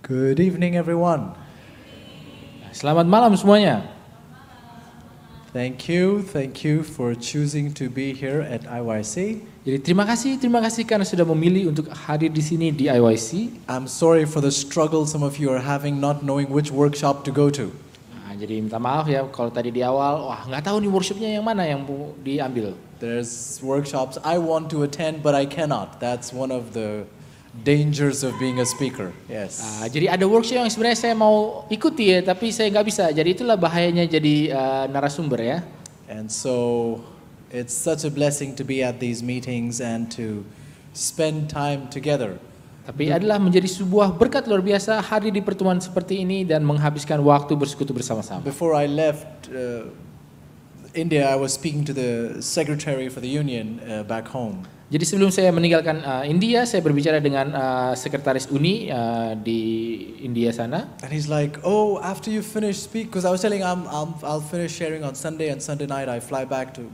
Good evening, everyone. Selamat malam semuanya. Thank you for choosing to be here at IYC. Jadi terima kasih karena sudah memilih untuk hadir di sini di IYC. I'm sorry for the struggle some of you are having not knowing which workshop to go to. Nah, jadi minta maaf ya kalau tadi di awal, nggak tahu nih workshopnya yang mana yang mau diambil. There's workshops I want to attend but I cannot. That's one of the dangers of being a speaker. Yes. Jadi ada workshop yang sebenarnya saya mau ikuti ya, tapi saya nggak bisa. Jadi itulah bahayanya jadi narasumber ya. And so it's such a blessing to be at these meetings and to spend time together. Tapi adalah menjadi sebuah berkat luar biasa hadir di pertemuan seperti ini dan menghabiskan waktu bersekutu bersama-sama. Before I left India, I was speaking to the secretary for the union back home. Jadi sebelum saya meninggalkan India, saya berbicara dengan sekretaris Uni di India sana. And he's like, "Oh, after you finish speak," because I was telling him I'll finish sharing on Sunday, and Sunday night I fly back to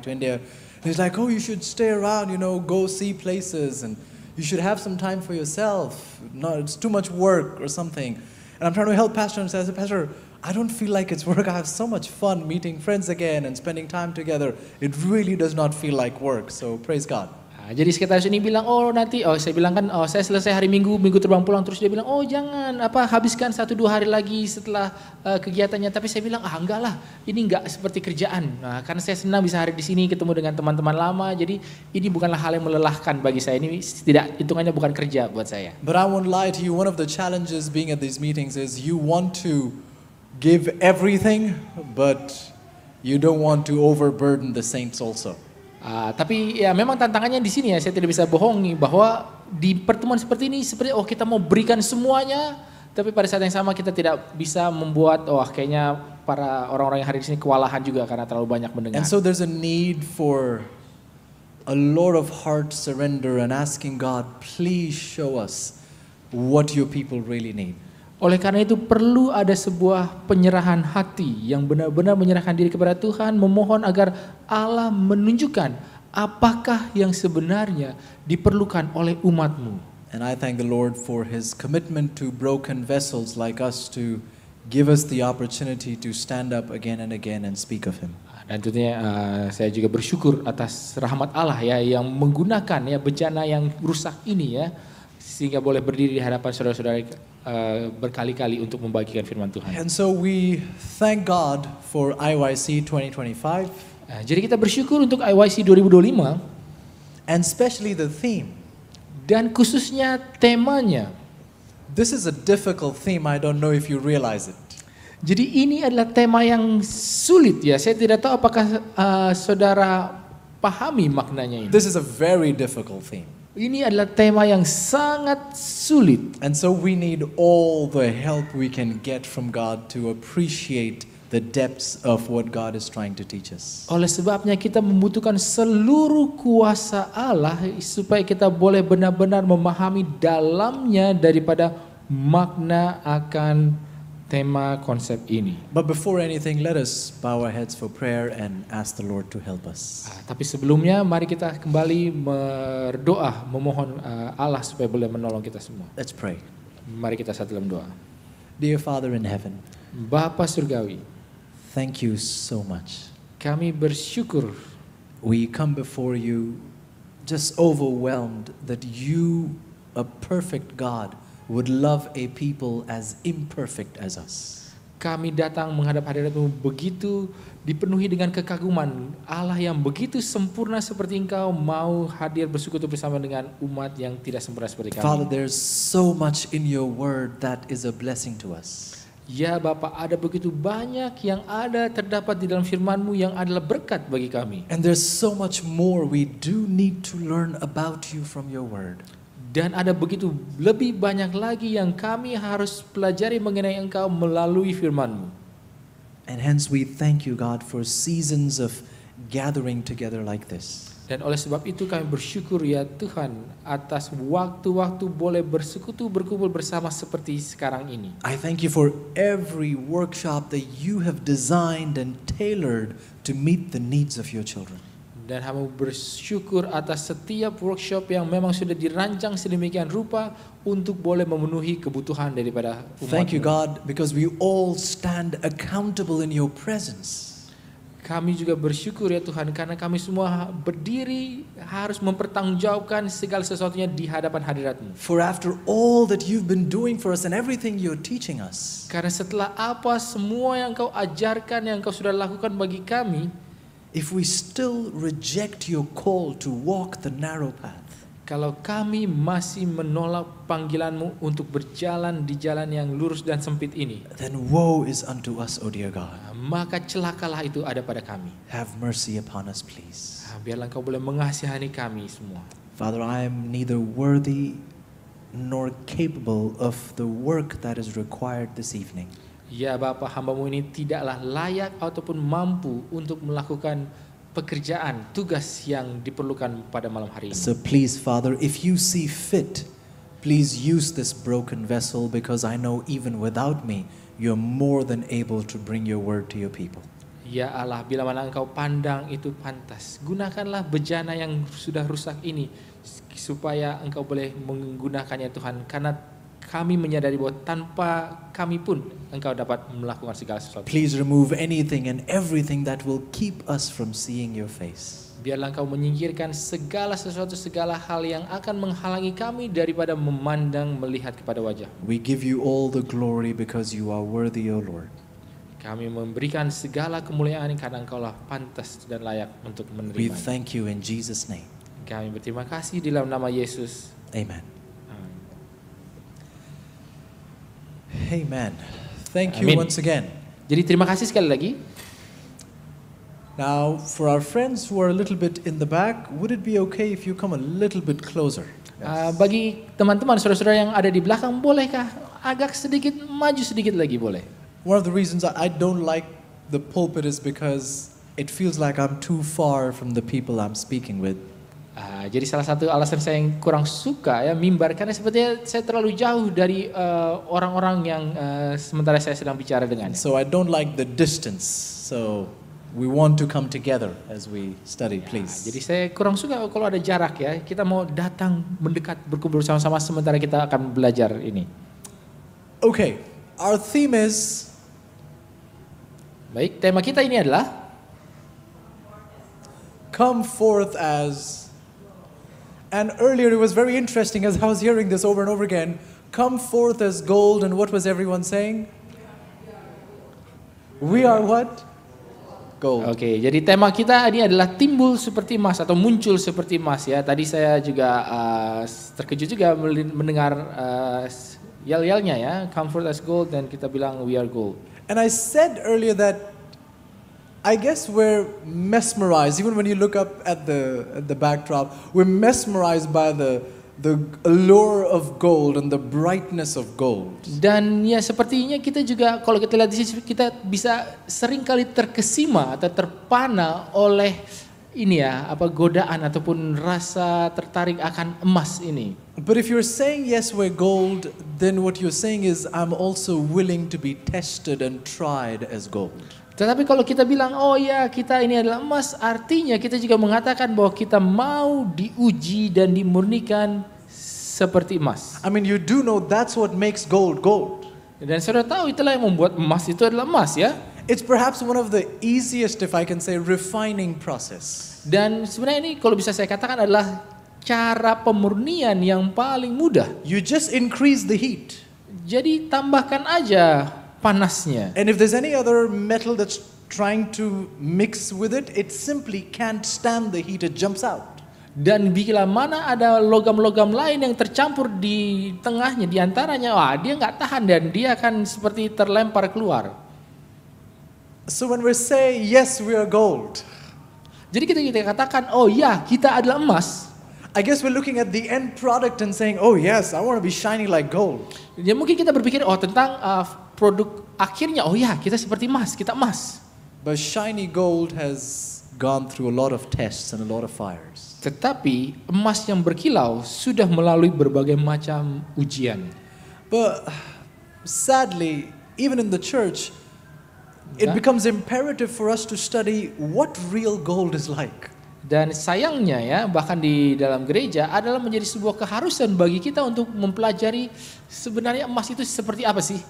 India. And he's like, "Oh, you should stay around, go see places, and you should have some time for yourself. No, it's too much work or something." And I'm trying to help Pastor, and says, "Pastor, I don't feel like it's work. I have so much fun meeting friends again and spending time together. It really does not feel like work." So praise God. Jadi sekretaris ini bilang, saya bilang kan, saya selesai hari Minggu terbang pulang, terus dia bilang, jangan habiskan 1-2 hari lagi setelah kegiatannya. Tapi saya bilang, enggak lah, ini enggak seperti kerjaan. Karena saya senang bisa hadir di sini ketemu dengan teman-teman lama. Jadi ini bukanlah hal yang melelahkan bagi saya. Ini tidak, hitungannya bukan kerja buat saya. But I won't lie to you. One of the challenges being at these meetings is you want to give everything, but you don't want to overburden the saints also. Tapi ya memang tantangannya di sini ya, saya tidak bisa bohongi bahwa di pertemuan seperti ini kita mau berikan semuanya, tapi pada saat yang sama kita tidak bisa membuat kayaknya para orang-orang yang hadir di sini kewalahan juga karena terlalu banyak mendengar. And so there's a need for a lot of heart surrender and asking God, please show us what your people really need. Oleh karena itu perlu ada sebuah penyerahan hati yang benar-benar menyerahkan diri kepada Tuhan, memohon agar Allah menunjukkan apakah yang sebenarnya diperlukan oleh umatmu. And I thank the Lord for His commitment to broken vessels like us to give us the opportunity to stand up again and again and speak of Him. Dan tentunya saya juga bersyukur atas rahmat Allah ya yang menggunakan ya bencana yang rusak ini ya sehingga boleh berdiri di hadapan saudara-saudara berkali-kali untuk membagikan firman Tuhan. And so we thank God for IYC 2025. Jadi kita bersyukur untuk IYC 2025 and especially the theme. Dan khususnya temanya. This is a difficult theme. I don't know if you realize it. Jadi ini adalah tema yang sulit ya. Saya tidak tahu apakah saudara pahami maknanya ini. This is a very difficult theme. Ini adalah tema yang sangat sulit. And so we need all the help we can get from God to appreciate the depths of what God is trying to teach us. Oleh sebabnya kita membutuhkan seluruh kuasa Allah supaya kita boleh benar-benar memahami dalamnya daripada makna akan tema konsep ini. But before anything, let us bow our heads for prayer and ask the Lord to help us. Tapi sebelumnya mari kita kembali berdoa memohon Allah supaya boleh menolong kita semua. Let's pray. Mari kita satu dalam doa. Dear Father in heaven, Bapa surgawi, thank you so much. Kami bersyukur. We come before you just overwhelmed that you, a perfect God, would love a people as imperfect as us. Kami datang menghadap hadirat-Mu begitu dipenuhi dengan kekaguman. Allah yang begitu sempurna seperti Engkau mau hadir bersekutu bersama dengan umat yang tidak sempurna seperti kami. Father, there's so much in your word that is a blessing to us. Ya Bapa, ada begitu banyak yang ada terdapat di dalam firman-Mu yang adalah berkat bagi kami. And there's so much more we do need to learn about you from your word. Dan ada begitu lebih banyak lagi yang kami harus pelajari mengenai Engkau melalui firman-Mu. And hence we thank you, God, for seasons of gathering together like this. Dan oleh sebab itu kami bersyukur ya Tuhan atas waktu-waktu boleh bersekutu berkumpul bersama seperti sekarang ini. I thank you for every workshop that you have designed and tailored to meet the needs of your children. Dan hamba bersyukur atas setiap workshop yang memang sudah dirancang sedemikian rupa untuk boleh memenuhi kebutuhan daripada Thank you, umat-Mu. God, because we all stand accountable in your presence. Kami juga bersyukur ya Tuhan karena kami semua berdiri harus mempertanggungjawabkan segala sesuatunya di hadapan hadirat-Mu. For after all that you've been doing for us and everything you're teaching us, Karena setelah apa semua yang Kau ajarkan, yang Kau sudah lakukan bagi kami, if we still reject your call to walk the narrow path, kalau kami masih menolak panggilan-Mu untuk berjalan di jalan yang lurus dan sempit ini, then woe is unto us, O dear God. maka celakalah itu ada pada kami. Have mercy upon us, please. Biarlah Engkau boleh mengasihani kami semua. Father, I am neither worthy nor capable of the work that is required this evening. Ya Bapa, hamba-Mu ini tidaklah layak ataupun mampu untuk melakukan pekerjaan, tugas yang diperlukan pada malam hari ini. So please, Father, if you see fit, please use this broken vessel, because I know even without me, you're more than able to bring your word to your people. Ya Allah, bila mana Engkau pandang itu pantas, gunakanlah bejana yang sudah rusak ini supaya Engkau boleh menggunakannya Tuhan, karena kami menyadari bahwa tanpa kami pun Engkau dapat melakukan segala sesuatu. Please remove anything and everything that will keep us from seeing your face. Biarlah Engkau menyingkirkan segala sesuatu, segala hal yang akan menghalangi kami daripada memandang, melihat kepada wajah. We give you all the glory because you are worthy, O Lord. Kami memberikan segala kemuliaan karena Engkaulah pantas dan layak untuk We menerima. thank you in Jesus' name. Kami berterima kasih di dalam nama Yesus. Amen. Amin. Amen. Thank you Amin. once again. Jadi terima kasih sekali lagi. Now, for our friends who are a little bit in the back, would it be okay if you come a little bit closer? Bagi teman-teman, saudara-saudara yang ada di belakang, bolehkah agak sedikit maju sedikit lagi boleh? One of the reasons I don't like the pulpit is because it feels like I'm too far from the people I'm speaking with. Jadi salah satu alasan saya yang kurang suka ya mimbar, karena sepertinya saya terlalu jauh dari orang-orang yang sementara saya sedang bicara dengannya. So I don't like the distance. So we want to come together as we study, please. Jadi saya kurang suka kalau ada jarak ya. Kita mau datang mendekat berkumpul bersama-sama sementara kita akan belajar ini. Okay, our theme is Baik, tema kita ini adalah come forth as. And earlier it was very interesting as I was hearing this over and over again. Come forth as gold, and what was everyone saying? We are what? Gold. Oke, jadi tema kita ini adalah timbul seperti emas atau muncul seperti emas ya. Tadi saya juga terkejut juga mendengar yel-yelnya ya, come forth as gold, dan kita bilang we are gold. And I said earlier that I guess we're mesmerized, even when you look up at the backdrop, we're mesmerized by the allure of gold and the brightness of gold. Dan ya sepertinya kita juga kalau kita lihat di sini kita bisa seringkali terkesima atau terpana oleh ini ya, godaan ataupun rasa tertarik akan emas ini. But if you're saying yes, we're gold, then what you're saying is I'm also willing to be tested and tried as gold. Tetapi kalau kita bilang, oh ya kita ini adalah emas, artinya kita juga mengatakan bahwa kita mau diuji dan dimurnikan seperti emas. I mean, you do know that's what makes gold gold. Dan saudara tahu itulah yang membuat emas itu adalah emas ya. It's perhaps one of the easiest, if I can say, refining process. Dan sebenarnya ini kalau bisa saya katakan adalah cara pemurnian yang paling mudah. You just increase the heat. Jadi tambahkan aja panasnya. And if there's any other metal that's trying to mix with it, it simply can't stand the heat, it jumps out. Dan bila mana ada logam-logam lain yang tercampur di tengahnya, di antaranya, dia nggak tahan dan dia akan seperti terlempar keluar. So when we say, yes, we are gold, Jadi kita katakan, oh ya kita adalah emas. I guess we're looking at the end product and saying, oh yes, I want to be shining like gold. Ya mungkin kita berpikir, tentang produk akhirnya, oh ya kita seperti emas, kita emas. But shiny gold has gone through a lot of tests and a lot of fires. Tetapi emas yang berkilau sudah melalui berbagai macam ujian. But sadly, even in the church, it becomes imperative for us to study what real gold is like. Dan sayangnya ya, bahkan di dalam gereja adalah menjadi sebuah keharusan bagi kita untuk mempelajari sebenarnya emas itu seperti apa sih.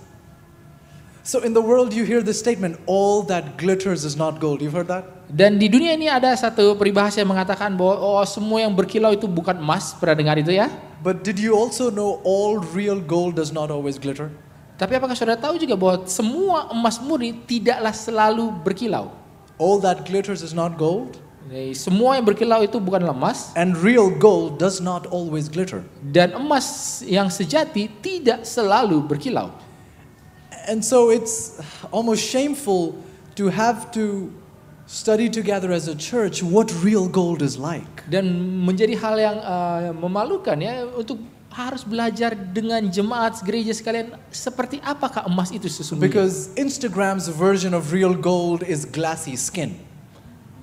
So in the world you hear this statement, all that glitters is not gold. You've heard that? Dan di dunia ini ada satu peribahasa yang mengatakan bahwa semua yang berkilau itu bukan emas. Pernah dengar itu ya? But did you also know all real gold does not always glitter? Tapi apakah saudara tahu juga bahwa semua emas murni tidaklah selalu berkilau? All that glitters is not gold, Jadi, semua yang berkilau itu bukanlah emas. and real gold does not always glitter. Dan emas yang sejati tidak selalu berkilau. And so it's almost shameful to have to study together as a church what real gold is like. Dan menjadi hal yang memalukan ya untuk harus belajar dengan jemaat gereja sekalian seperti apakah emas itu sesungguhnya. Because Instagram's version of real gold is glassy skin.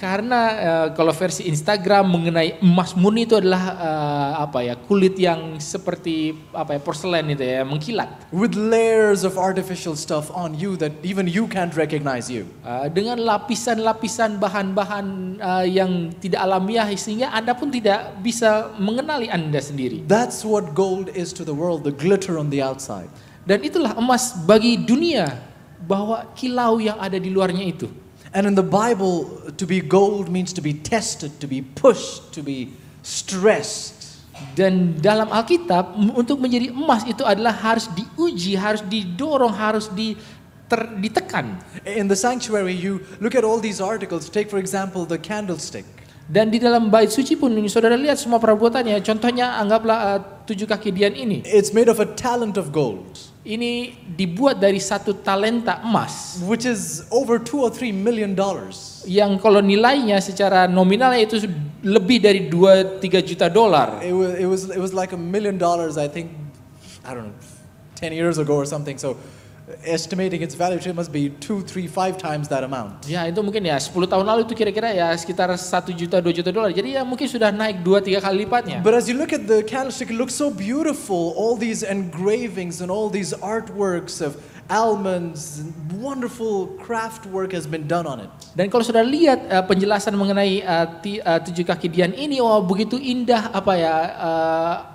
Karena kalau versi Instagram mengenai emas murni itu adalah kulit yang seperti porselen itu ya, mengkilat. With layers of artificial stuff on you that even you can't recognize you. Dengan lapisan-lapisan bahan-bahan yang tidak alamiah sehingga Anda pun tidak bisa mengenali Anda sendiri. That's what gold is to the world, the glitter on the outside. Dan itulah emas bagi dunia, bahwa kilau yang ada di luarnya itu. And in the Bible, to be gold means to be tested, to be pushed, to be stressed. Dan dalam Alkitab untuk menjadi emas itu adalah harus diuji, harus didorong, harus ditekan. In the sanctuary, you look at all these articles. Take for example the candlestick. Dan di dalam bait suci pun saudara lihat semua perabotannya. Contohnya anggaplah 7 kaki dian ini. It's made of a talent of gold. Ini dibuat dari 1 talenta emas. Which is over $2 or $3 million. Yang kalau nilainya secara nominalnya itu lebih dari 2-3 juta dolar. It was like $1 million, I think, I don't know, 10 years ago or something. So estimating its value, it must be 2, 3, 5 times that amount. Ya itu mungkin ya 10 tahun lalu itu kira-kira ya sekitar 1 juta 2 juta dolar. Jadi ya mungkin sudah naik 2-3 kali lipatnya. But as you look at the candlestick, it looks so beautiful. All these engravings and all these artworks of almonds, wonderful craft work has been done on it. Dan kalau sudah lihat penjelasan mengenai 7 kaki dian ini, begitu indah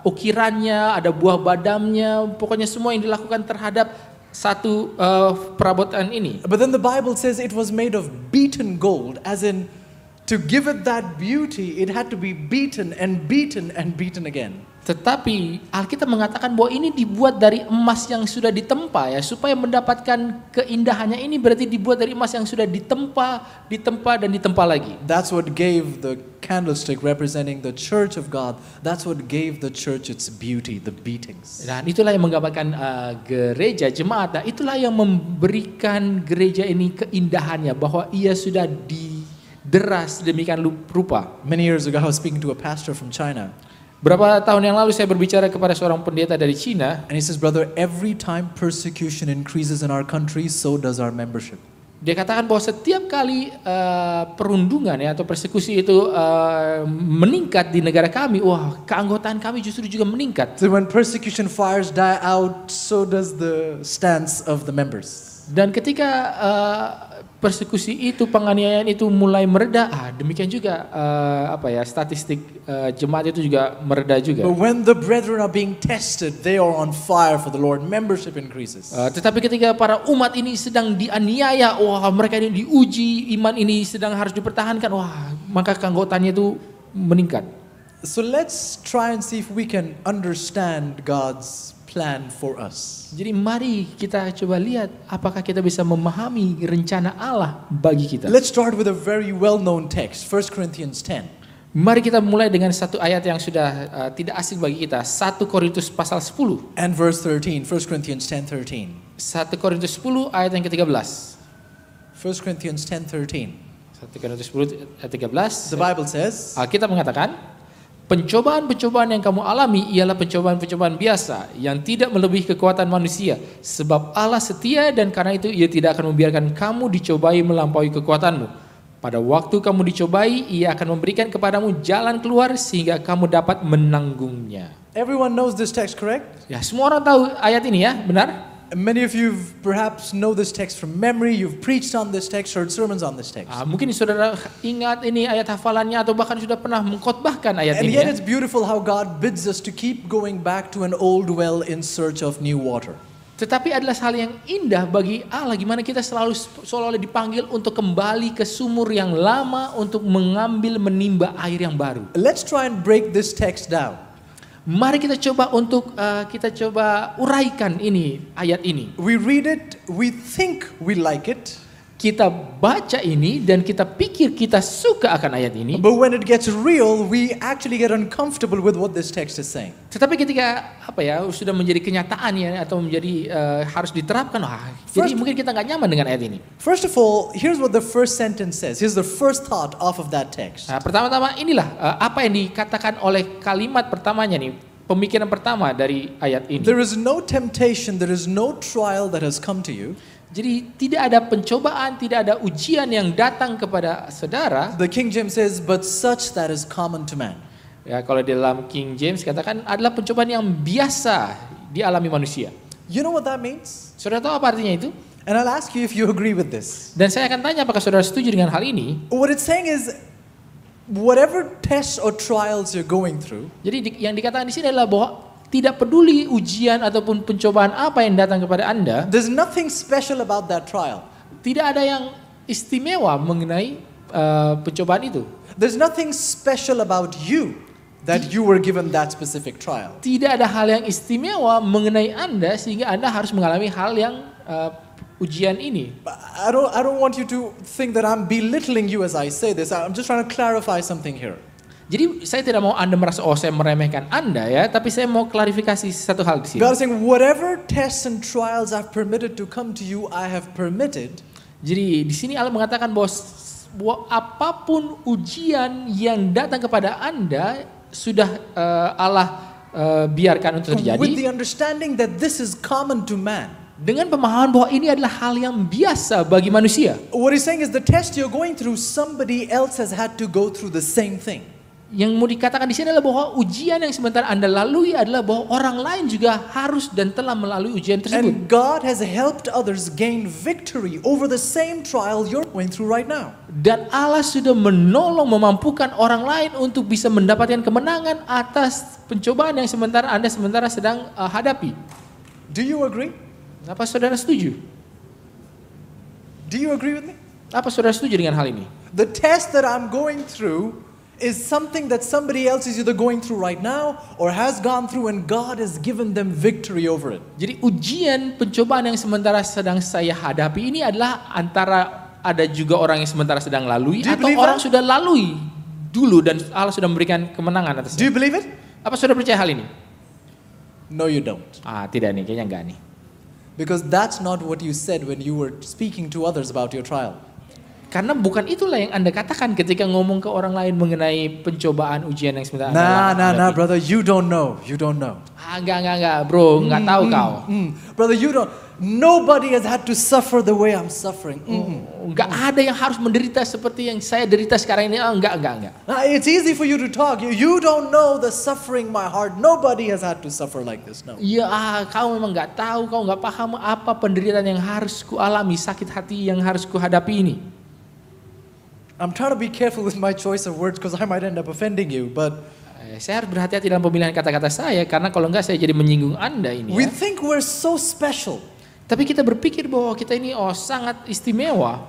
ukirannya, ada buah badamnya, pokoknya semua yang dilakukan terhadap satu perabotan ini. But then the Bible says it was made of beaten gold, as in to give it that beauty, it had to be beaten and beaten and beaten again. Tetapi Alkitab mengatakan bahwa ini dibuat dari emas yang sudah ditempa ya, supaya mendapatkan keindahannya ini berarti dibuat dari emas yang sudah ditempa dan ditempa lagi. That's what gave the candlestick representing the church of God. That's what gave the church its beauty, the beatings. Dan itulah yang menggambarkan gereja, jemaat. Nah, itulah yang memberikan gereja ini keindahannya, bahwa ia sudah dideras demikian rupa. Many years ago I was speaking to a pastor from China. Berapa tahun yang lalu saya berbicara kepada seorang pendeta dari Cina. And he says, brother, every time persecution increases in our country, so does our membership. Dia katakan bahwa setiap kali perundungan ya atau persekusi itu meningkat di negara kami, keanggotaan kami justru juga meningkat. So when persecution fires die out, so does the stance of the members. Dan ketika persekusi itu, penganiayaan itu mulai mereda, demikian juga statistik jemaat itu juga mereda juga. But when the brethren are being tested, they are on fire for the Lord. Membership increases. Tetapi ketika para umat ini sedang dianiaya, mereka ini diuji, iman ini sedang harus dipertahankan, maka keanggotaannya itu meningkat. So let's try and see if we can understand God's plan for us. Jadi mari kita coba lihat apakah kita bisa memahami rencana Allah bagi kita. Let's start with a very well-known text, 1 Corinthians 10. Mari kita mulai dengan satu ayat yang sudah tidak asing bagi kita, 1 Korintus pasal 10. And verse 13, 1 Corinthians 10:13. 1 Korintus 10 ayat yang ke-13. 1 Corinthians 10:13. 1 Korintus 10 ayat 13. The Bible says, Alkitab mengatakan, pencobaan-pencobaan yang kamu alami ialah pencobaan-pencobaan biasa yang tidak melebihi kekuatan manusia. Sebab Allah setia dan karena itu ia tidak akan membiarkan kamu dicobai melampaui kekuatanmu. Pada waktu kamu dicobai, ia akan memberikan kepadamu jalan keluar sehingga kamu dapat menanggungnya. everyone knows this text, correct? Ya, semua orang tahu ayat ini ya, benar? Many of you perhaps know this text from memory. You've preached on this text, heard sermons on this text. Mungkin saudara ingat ini ayat hafalannya atau bahkan sudah pernah mengkhotbahkan ayat And ini. yet Ya. it's beautiful how God bids us to keep going back to an old well in search of new water. Tetapi adalah hal yang indah bagi Allah, gimana kita selalu seolah-olah dipanggil untuk kembali ke sumur yang lama untuk menimba air yang baru. Let's try and break this text down. Mari kita coba uraikan ini ayat ini. We read it, we think we like it, Kita baca ini dan kita pikir kita suka akan ayat ini. but when it gets real, we actually get uncomfortable with what this text is saying. Tetapi ketika sudah menjadi kenyataan ya atau menjadi harus diterapkan, jadi mungkin kita nggak nyaman dengan ayat ini. First of all, here's what the first sentence says. Here's the first thought off of that text. Nah, pertama-tama inilah apa yang dikatakan oleh kalimat pertamanya nih, pemikiran pertama dari ayat ini. There is no temptation, there is no trial that has come to you. Jadi tidak ada pencobaan, tidak ada ujian yang datang kepada saudara. The King James says, but such that is common to man. Ya, kalau di dalam King James katakan adalah pencobaan yang biasa dialami manusia. You know what that means? Saudara tahu apa artinya itu? And I'll ask you if you agree with this. Dan saya akan tanya apakah saudara setuju dengan hal ini? What it's saying is, whatever tests or trials you're going through, Jadi yang dikatakan di sini adalah bahwa tidak peduli ujian ataupun pencobaan apa yang datang kepada Anda, there's nothing special about that trial. tidak ada yang istimewa mengenai pencobaan itu. There's nothing special about you that you were given that specific trial. Tidak ada hal yang istimewa mengenai Anda sehingga Anda harus mengalami hal yang ujian ini. I don't want you to think that I'm belittling you as I say this. I'm just trying to clarify something here. Jadi saya tidak mau Anda merasa saya meremehkan Anda ya, tapi saya mau klarifikasi satu hal di sini. God is saying, whatever tests and trials I've permitted to come to you, I have permitted. Jadi di sini Allah mengatakan bahwa apapun ujian yang datang kepada Anda sudah Allah biarkan untuk terjadi. With the understanding that this is common to man. Dengan pemahaman bahwa ini adalah hal yang biasa bagi manusia. What he's saying is the test you're going through, somebody else has had to go through the same thing. Yang mau dikatakan di sini adalah bahwa ujian yang sebentar Anda lalui adalah bahwa orang lain juga harus dan telah melalui ujian tersebut. And God has helped others gain victory over the same trial you're going through right now. Dan Allah sudah menolong, memampukan orang lain untuk bisa mendapatkan kemenangan atas pencobaan yang Anda sementara sedang hadapi. Do you agree? Apa saudara setuju? Do you agree with me? Apa saudara setuju dengan hal ini? The test that I'm going through is something that somebody else is either going through right now or has gone through and God has given them victory over it. Jadi ujian pencobaan yang sementara sedang saya hadapi ini adalah antara ada juga orang yang sementara sedang lalui Do you atau believe orang that? sudah lalui dulu dan Allah sudah memberikan kemenangan atasnya. Do you believe it? Apa saudara percaya hal ini? No, you don't. Tidak nih, kayaknya enggak nih. Because that's not what you said when you were speaking to others about your trial. Karena bukan itulah yang Anda katakan ketika ngomong ke orang lain mengenai pencobaan ujian yang sebentar Nah, hadapi. brother, you don't know. You don't know. Enggak, bro, enggak tahu kau. Brother, you don't. Nobody has had to suffer the way I'm suffering. Enggak ada yang harus menderita seperti yang saya derita sekarang ini. Enggak. It's easy for you to talk. You don't know the suffering my heart. Nobody has had to suffer like this. No. Ya, kau memang enggak tahu, kau enggak paham apa penderitaan yang harus ku alami, sakit hati yang harus ku hadapi ini. I'm trying to be careful with my choice of words because I might end up offending you, but Saya harus berhati-hati dalam pemilihan kata-kata saya karena kalau enggak saya jadi menyinggung Anda ini. we Ya. think we're so special. Tapi kita berpikir bahwa kita ini sangat istimewa.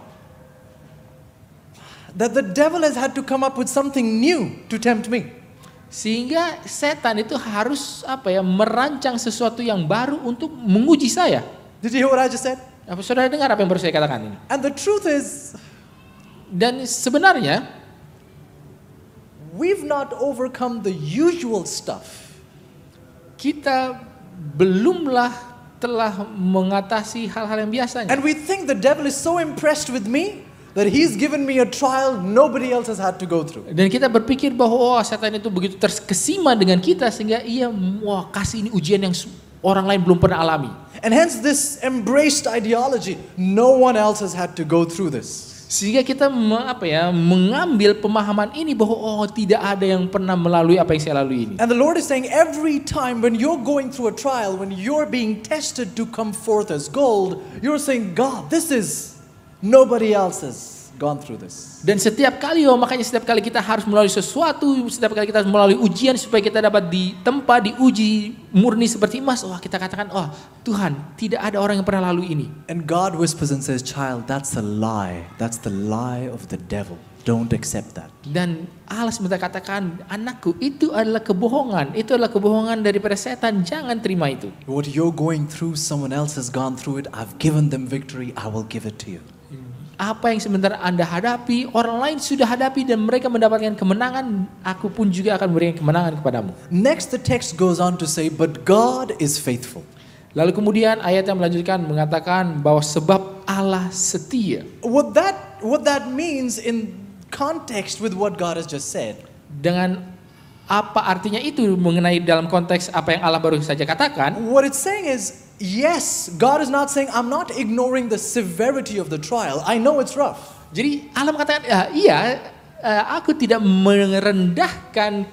That the devil has had to come up with something new to tempt me. Sehingga setan itu harus merancang sesuatu yang baru untuk menguji saya. Did you hear what I just said? Apa saudara dengar apa yang baru saya katakan ini? And the truth is, Dan sebenarnya we've not overcome the usual stuff. kita belumlah telah mengatasi hal-hal yang biasanya. And we think the devil is so impressed with me that he's given me a trial nobody else has had to go through. Dan kita berpikir bahwa setan itu begitu terkesima dengan kita sehingga ia kasih ini ujian yang orang lain belum pernah alami. And hence this embraced ideology, no one else has had to go through this. Sehingga kita mengambil pemahaman ini bahwa tidak ada yang pernah melalui apa yang saya lalui ini. And the Lord is saying every time when you're going through a trial, when you're being tested to come forth as gold, you're saying, God, this is, nobody else has gone through this. Dan setiap kali, makanya setiap kali kita harus melalui sesuatu, setiap kali kita harus melalui ujian supaya kita dapat ditempa, diuji murni seperti emas, kita katakan, Tuhan, tidak ada orang yang pernah lalui ini. And God whispers and says, child, that's a lie. That's the lie of the devil. Don't accept that. Dan Allah sebentar katakan, anakku, itu adalah kebohongan. Itu adalah kebohongan daripada setan. Jangan terima itu. What you're going through, someone else has gone through it. I've given them victory. I will give it to you. Apa yang sebentar Anda hadapi, orang lain sudah hadapi dan mereka mendapatkan kemenangan, aku pun juga akan memberikan kemenangan kepadamu. Next the text goes on to say, but God is faithful. Lalu kemudian ayat yang melanjutkan mengatakan bahwa sebab Allah setia. What that means in context with what God has just said. Dengan apa artinya itu mengenai dalam konteks apa yang Allah baru saja katakan? What it's saying is, yes, God is not saying, I'm not ignoring the severity of the trial. I know it's rough. Jadi Allah mengatakan, aku tidak merendahkan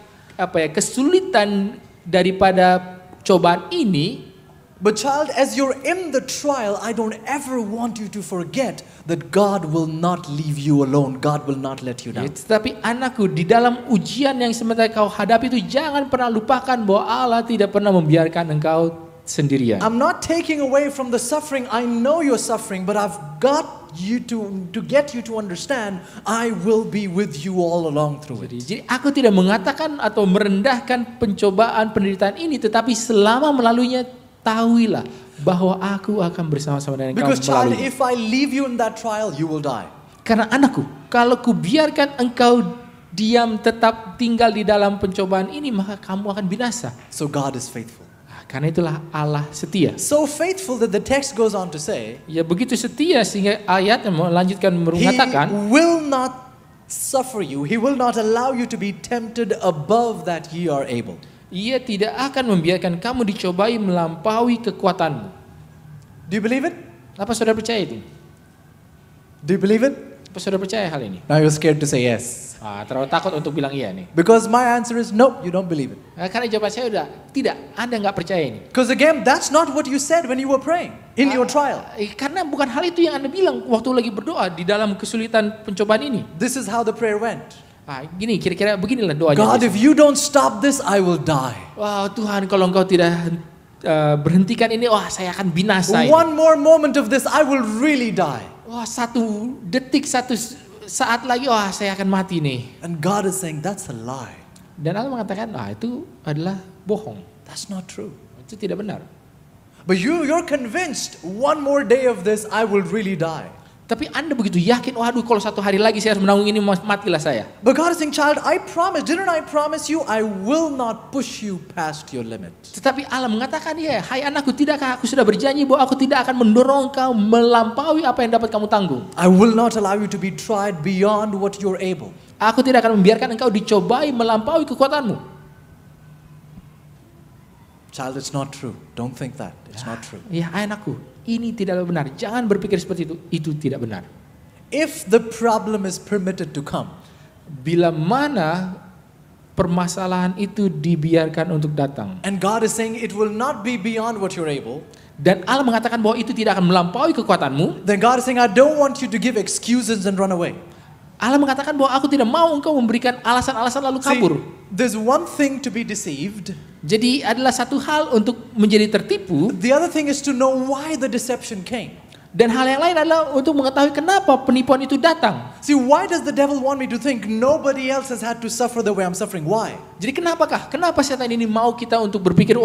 kesulitan daripada cobaan ini. But child, as you're in the trial, I don't ever want you to forget that God will not leave you alone. God will not let you down. Tetapi anakku, di dalam ujian yang sementara kau hadapi itu, jangan pernah lupakan bahwa Allah tidak pernah membiarkan engkau sendirian. I'm not taking away from the suffering. I know you're suffering, but I've got you to get you to understand, I will be with you all along through it. Jadi aku tidak mengatakan atau merendahkan pencobaan penderitaan ini, tetapi selama melaluinya, tahuilah bahwa aku akan bersama-sama dengan Because engkau child, melalui. if I leave you in that trial, you will die. Karena anakku, kalau kubiarkan engkau diam tetap tinggal di dalam pencobaan ini, maka kamu akan binasa. So God is faithful. Karena itulah Allah setia. So faithful that the text goes on to say, Ya begitu setia sehingga ayat melanjutkan mengatakan, He will not suffer you. He will not allow you to be tempted above that ye are able. Ia tidak akan membiarkan kamu dicobai melampaui kekuatanmu. Do you believe it? Apa saudara percaya itu? Do you believe it? Apa saudara percaya hal ini? Now you're scared to say yes. Terlalu takut untuk bilang iya nih. Because my answer is no, you don't believe it. Karena jawaban saya udah tidak, Anda nggak percaya ini. Because again, that's not what you said when you were praying in your trial. Karena bukan hal itu yang Anda bilang waktu lagi berdoa di dalam kesulitan pencobaan ini. This is how the prayer went. Gini, kira-kira beginilah doanya. God, if you don't stop this, I will die. Wah Tuhan, kalau engkau tidak berhentikan ini, saya akan binasa ini. One more moment of this, I will really die. Satu detik, satu saat lagi, saya akan mati nih. And God is saying, that's a lie. Dan Allah mengatakan, itu adalah bohong. That's not true. Itu tidak benar. But you're convinced, one more day of this, I will really die. Tapi Anda begitu yakin, kalau satu hari lagi saya harus menanggung ini, matilah saya. But God is saying, child, didn't I promise you, I will not push you past your limit. Tetapi Allah mengatakan, hai anakku, tidakkah aku sudah berjanji bahwa aku tidak akan mendorong kau melampaui apa yang dapat kamu tanggung. I will not allow you to be tried beyond what you're able. Aku tidak akan membiarkan engkau dicobai melampaui kekuatanmu. Child, it's not true. Don't think that. It's not true. Ya, anakku, ini tidak benar. Jangan berpikir seperti itu. Itu tidak benar. If the problem is permitted to come, bila mana permasalahan itu dibiarkan untuk datang, and God is saying it will not be beyond what you're able, dan Allah mengatakan bahwa itu tidak akan melampaui kekuatanmu, then God is saying, I don't want you to give excuses and run away. Allah mengatakan bahwa aku tidak mau engkau memberikan alasan-alasan lalu kabur. There's one thing to be deceived. Jadi adalah satu hal untuk menjadi tertipu. The other thing is to know why the deception came. Dan hal yang lain adalah untuk mengetahui kenapa penipuan itu datang. See, why does the devil want me to think nobody else has had to suffer the way I'm suffering? Why? Jadi kenapa setan ini mau kita untuk berpikir,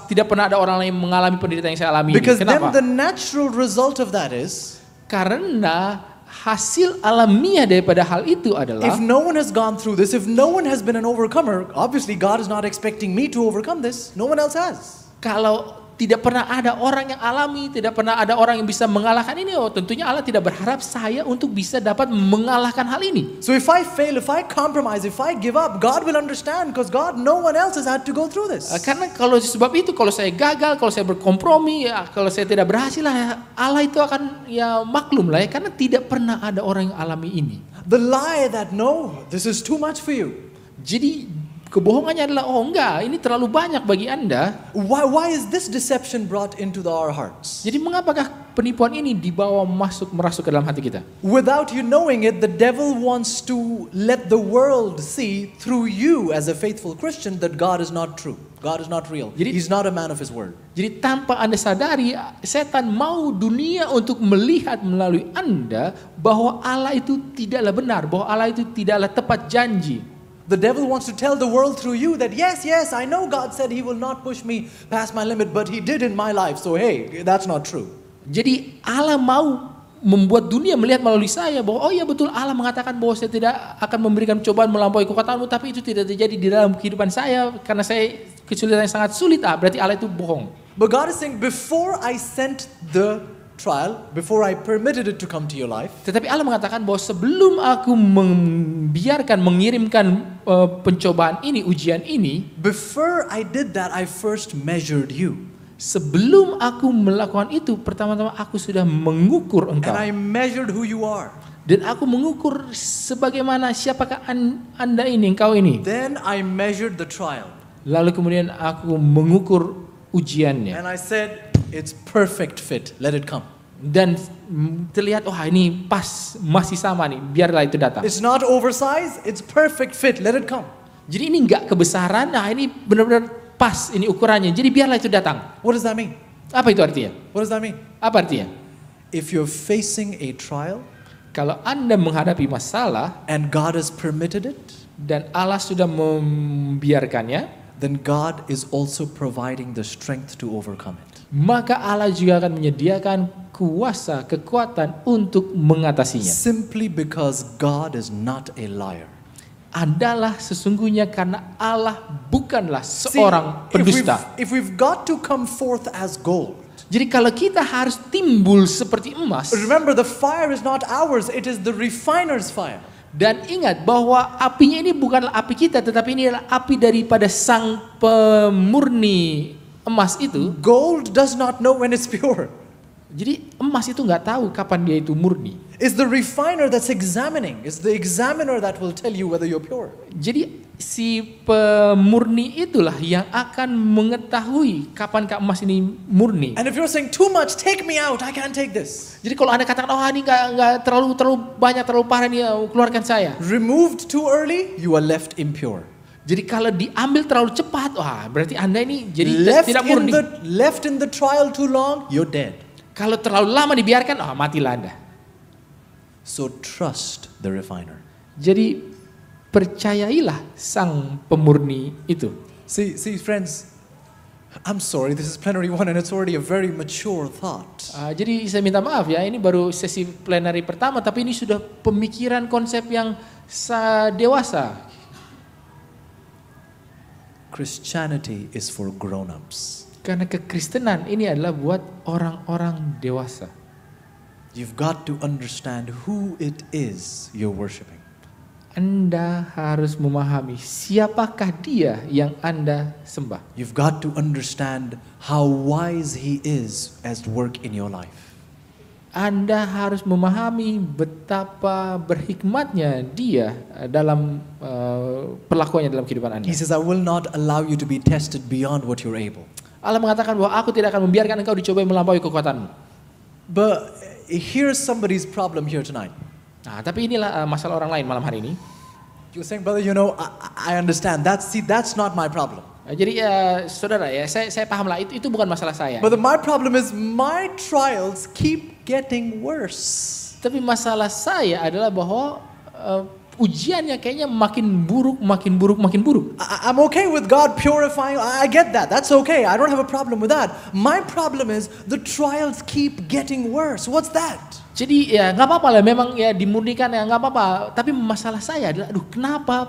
tidak pernah ada orang lain mengalami penderitaan yang saya alami ini. Because Kenapa? then the natural result of that is, karena hasil alamiah daripada hal itu adalah, if no one has gone through this, if no one has been an overcomer, obviously God is not expecting me to overcome this. No one else has. Kalau tidak pernah ada orang yang alami, tidak pernah ada orang yang bisa mengalahkan ini. Oh, tentunya Allah tidak berharap saya untuk bisa dapat mengalahkan hal ini. So if I fail, if I compromise, if I give up, God will understand because God, no one else has had to go through this. Karena kalau sebab itu, kalau saya gagal, kalau saya berkompromi, ya, kalau saya tidak berhasil, ya, Allah itu akan ya maklum lah ya, karena tidak pernah ada orang yang alami ini. The lie that no, this is too much for you. Jadi kebohongannya adalah, oh enggak, ini terlalu banyak bagi Anda. Why is this deception brought into our hearts? Jadi mengapakah penipuan ini dibawa merasuk ke dalam hati kita? Without you knowing it, the devil wants to let the world see through you as a faithful Christian that God is not true. God is not real. He's not a man of his word. Jadi tanpa Anda sadari, setan mau dunia untuk melihat melalui Anda bahwa Allah itu tidaklah benar, bahwa Allah itu tidaklah tepat janji. The devil wants to tell the world through you that yes, I know God said he will not push me past my limit, but he did in my life. So hey, that's not true. Jadi Allah mau membuat dunia melihat melalui saya bahwa oh iya betul, Allah mengatakan bahwa saya tidak akan memberikan cobaan melampaui kekuatanmu, tapi itu tidak terjadi di dalam kehidupan saya karena saya kesulitan yang sangat sulit. Berarti Allah itu bohong. But God is saying, before I sent the trial, before I permitted it to come to your life, tetapi Allah mengatakan bahwa sebelum aku mengirimkan pencobaan ini, ujian ini, before I did that, I first measured you. Sebelum aku melakukan itu, pertama-tama aku sudah mengukur engkau. And I measured who you are. Dan aku mengukur sebagaimana siapakah Anda ini, engkau ini. Then I measured the trial. Lalu kemudian aku mengukur ujiannya. And I said, it's perfect fit. Let it come. Dan terlihat, oh ini pas, masih sama nih, biarlah itu datang. It's not oversized, it's perfect fit. Let it come. Jadi ini enggak kebesaran, ini benar-benar pas ini ukurannya. Jadi biarlah itu datang. What does that mean? Apa itu artinya? What does that mean? Apa artinya? If you're facing a trial, kalau Anda menghadapi masalah and God has permitted it, dan Allah sudah membiarkannya, then God is also providing the strength to overcome it. Maka Allah juga akan menyediakan kuasa, kekuatan untuk mengatasinya. Simply because God is not a liar. Adalah sesungguhnya karena Allah bukanlah seorang pendusta. If we've got to come forth as gold. Jadi kalau kita harus timbul seperti emas. Remember, the fire is not ours, it is the refiner's fire. Dan ingat bahwa apinya ini bukanlah api kita, tetapi ini adalah api daripada sang pemurni emas itu. Gold does not know when it's pure. Jadi emas itu nggak tahu kapan dia itu murni. It's the refiner that's examining. It's the examiner that will tell you whether you're pure. Jadi si pemurni itulah yang akan mengetahui kapankah emas ini murni. And if you're saying too much, take me out, I can't take this. Jadi kalau Anda katakan, oh ini nggak terlalu banyak, terlalu parah nih, keluarkan saya. Removed too early, you are left impure. Jadi kalau diambil terlalu cepat, wah berarti Anda ini jadi tidak murni. Left in the trial too long, you're dead. Kalau terlalu lama dibiarkan, matilah Anda. So trust the refiner. Jadi percayailah sang pemurni itu. See friends, I'm sorry, this is plenary one and it's already a very mature thought. Jadi saya minta maaf ya, ini baru sesi plenary pertama, tapi ini sudah pemikiran konsep yang dewasa. Christianity is for grown-ups. Karena kekristenan ini adalah buat orang-orang dewasa. You've got to understand who it is you're worshiping. Anda harus memahami siapakah dia yang Anda sembah. You've got to understand how wise he is as work in your life. Anda harus memahami betapa berhikmatnya dia dalam perlakuannya dalam kehidupan Anda. He says, I will not allow you to be tested beyond what you're able. Allah mengatakan bahwa aku tidak akan membiarkan engkau dicobai melampaui kekuatanmu. But here's somebody's problem here tonight. Tapi inilah masalah orang lain malam hari ini. You're saying, brother, you know, I understand. That's not my problem. Jadi saudara ya, saya paham lah, itu bukan masalah saya. But my problem is my trials keep getting worse. Tapi masalah saya adalah bahwa ujiannya kayaknya makin buruk. I'm okay with God purifying. I get that. That's okay. I don't have a problem with that. My problem is the trials keep getting worse. What's that? Jadi ya nggak apa-apa lah, memang ya dimurnikan ya nggak apa-apa. Tapi masalah saya adalah, kenapa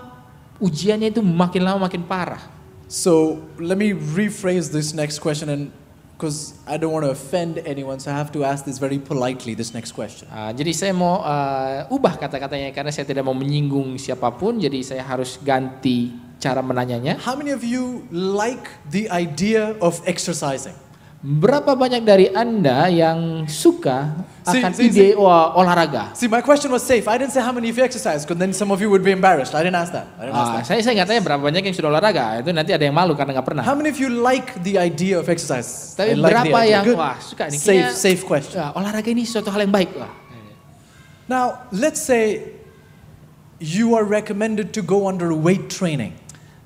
ujiannya itu makin lama makin parah? So let me rephrase this next question and because I don't want to offend anyone, so I have to ask this very politely, this next question. Jadi saya mau ubah kata-katanya karena saya tidak mau menyinggung siapapun, jadi saya harus ganti cara menanyanya. How many of you like the idea of exercising? Berapa banyak dari Anda yang suka akan ide olahraga? See, my question was safe. I didn't say how many of you exercise, because then some of you would be embarrassed. I didn't ask that. Saya nggak tanya berapa banyak yang sudah olahraga, itu nanti ada yang malu karena nggak pernah. How many of you like the idea of exercise? Tapi Like berapa yang Good. suka nih? Safe question. Olahraga ini suatu hal yang baik. Now, let's say you are recommended to go under weight training.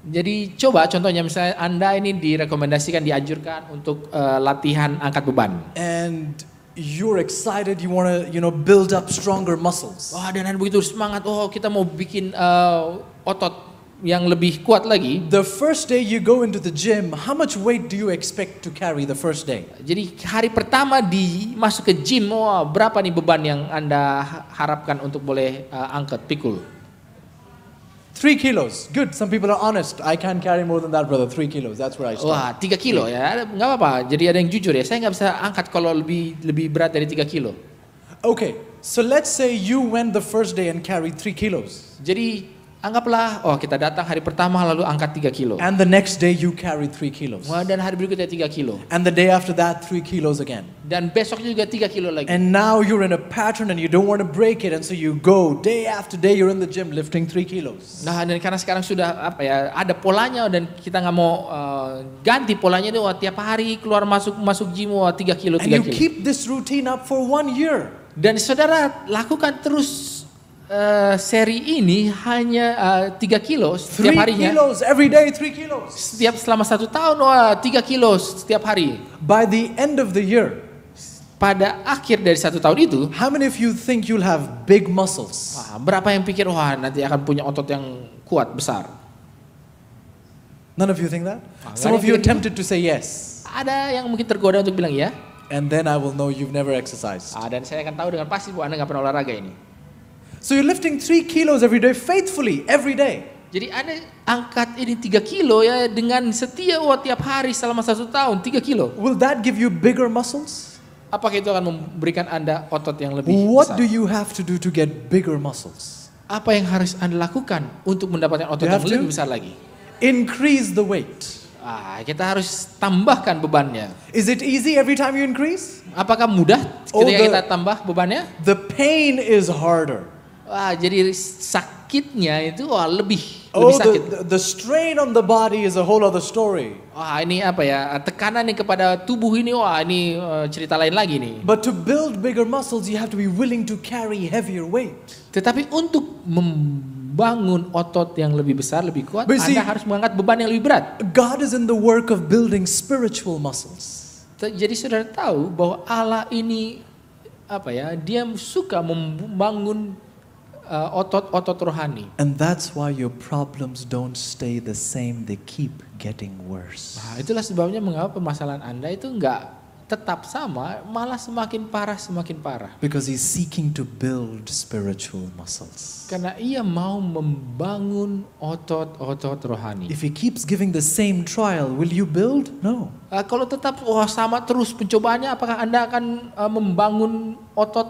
Jadi coba contohnya misalnya Anda ini direkomendasikan, dianjurkan untuk latihan angkat beban. And you're excited, you want to, build up stronger muscles. Dan Anda begitu semangat, kita mau bikin otot yang lebih kuat lagi. The first day you go into the gym, how much weight do you expect to carry the first day? Jadi hari pertama masuk ke gym, berapa nih beban yang Anda harapkan untuk boleh angkat, pikul? 3 kilos. Good. Some people are honest. I can't carry more than that, brother. 3 kilos. That's where I start. 3 kilo ya. Nggak apa-apa. Jadi ada yang jujur ya. Saya nggak bisa angkat kalau lebih berat dari 3 kilo. Okay. So let's say you went the first day and carried 3 kilos. Jadi anggaplah, kita datang hari pertama lalu angkat 3 kilo. And the next day you carried 3 kilos. Dan hari berikutnya 3 kilo. And the day after that 3 kilos again. Dan besoknya juga 3 kilo lagi. And now you're in a pattern and you don't want to break it, and so you go day after day, you're in the gym lifting 3 kilos. Nah, dan karena sekarang sudah ada polanya dan kita nggak mau ganti polanya itu, tiap hari keluar masuk gym 3 kilo 3 kilo. And you keep this routine up for 1 year. Dan saudara lakukan terus seri ini hanya 3 kilo setiap harinya. 3 kilos every day, 3 kilos. Selama 1 tahun 3 kilo setiap hari. By the end of the year, pada akhir dari 1 tahun itu, how many of you think you'll have big muscles? Berapa yang pikir nanti akan punya otot yang kuat besar? None of you think that? Some of you are tempted to say yes. Ada yang mungkin tergoda untuk bilang ya. And then I will know you've never exercised. Dan saya akan tahu dengan pasti bahwa Anda nggak pernah olahraga ini. So you're lifting 3 kilos every day, faithfully, every day. Jadi Anda angkat ini 3 kilo ya dengan setia tiap hari selama 1 tahun 3 kilo. Will that give you bigger muscles? Apakah itu akan memberikan Anda otot yang lebih What besar? do you have to do to get bigger muscles? Apa yang harus Anda lakukan untuk mendapatkan otot yang lebih besar lagi? Increase the weight. Kita harus tambahkan bebannya. Is it easy every time you increase? Apakah mudah ketika kita tambah bebannya? The pain is harder. Jadi sakitnya itu lebih sakit. The strain on the body is a whole other story. Ini tekanan nih kepada tubuh ini, ini cerita lain lagi nih. But to build bigger muscles, you have to be willing to carry heavier weight. Tetapi untuk membangun otot yang lebih besar, lebih kuat, Anda harus mengangkat beban yang lebih berat. God is in the work of building spiritual muscles. Jadi saudara tahu bahwa Allah ini Dia suka membangun otot-otot rohani. And that's why your problems don't stay the same, they keep getting worse. Itulah sebabnya mengapa permasalahan Anda itu enggak tetap sama, malah semakin parah. Because he's seeking to build spiritual muscles. Karena ia mau membangun otot-otot rohani. If he keeps giving the same trial, will you build? No. Kalau tetap sama terus pencobaannya, apakah Anda akan membangun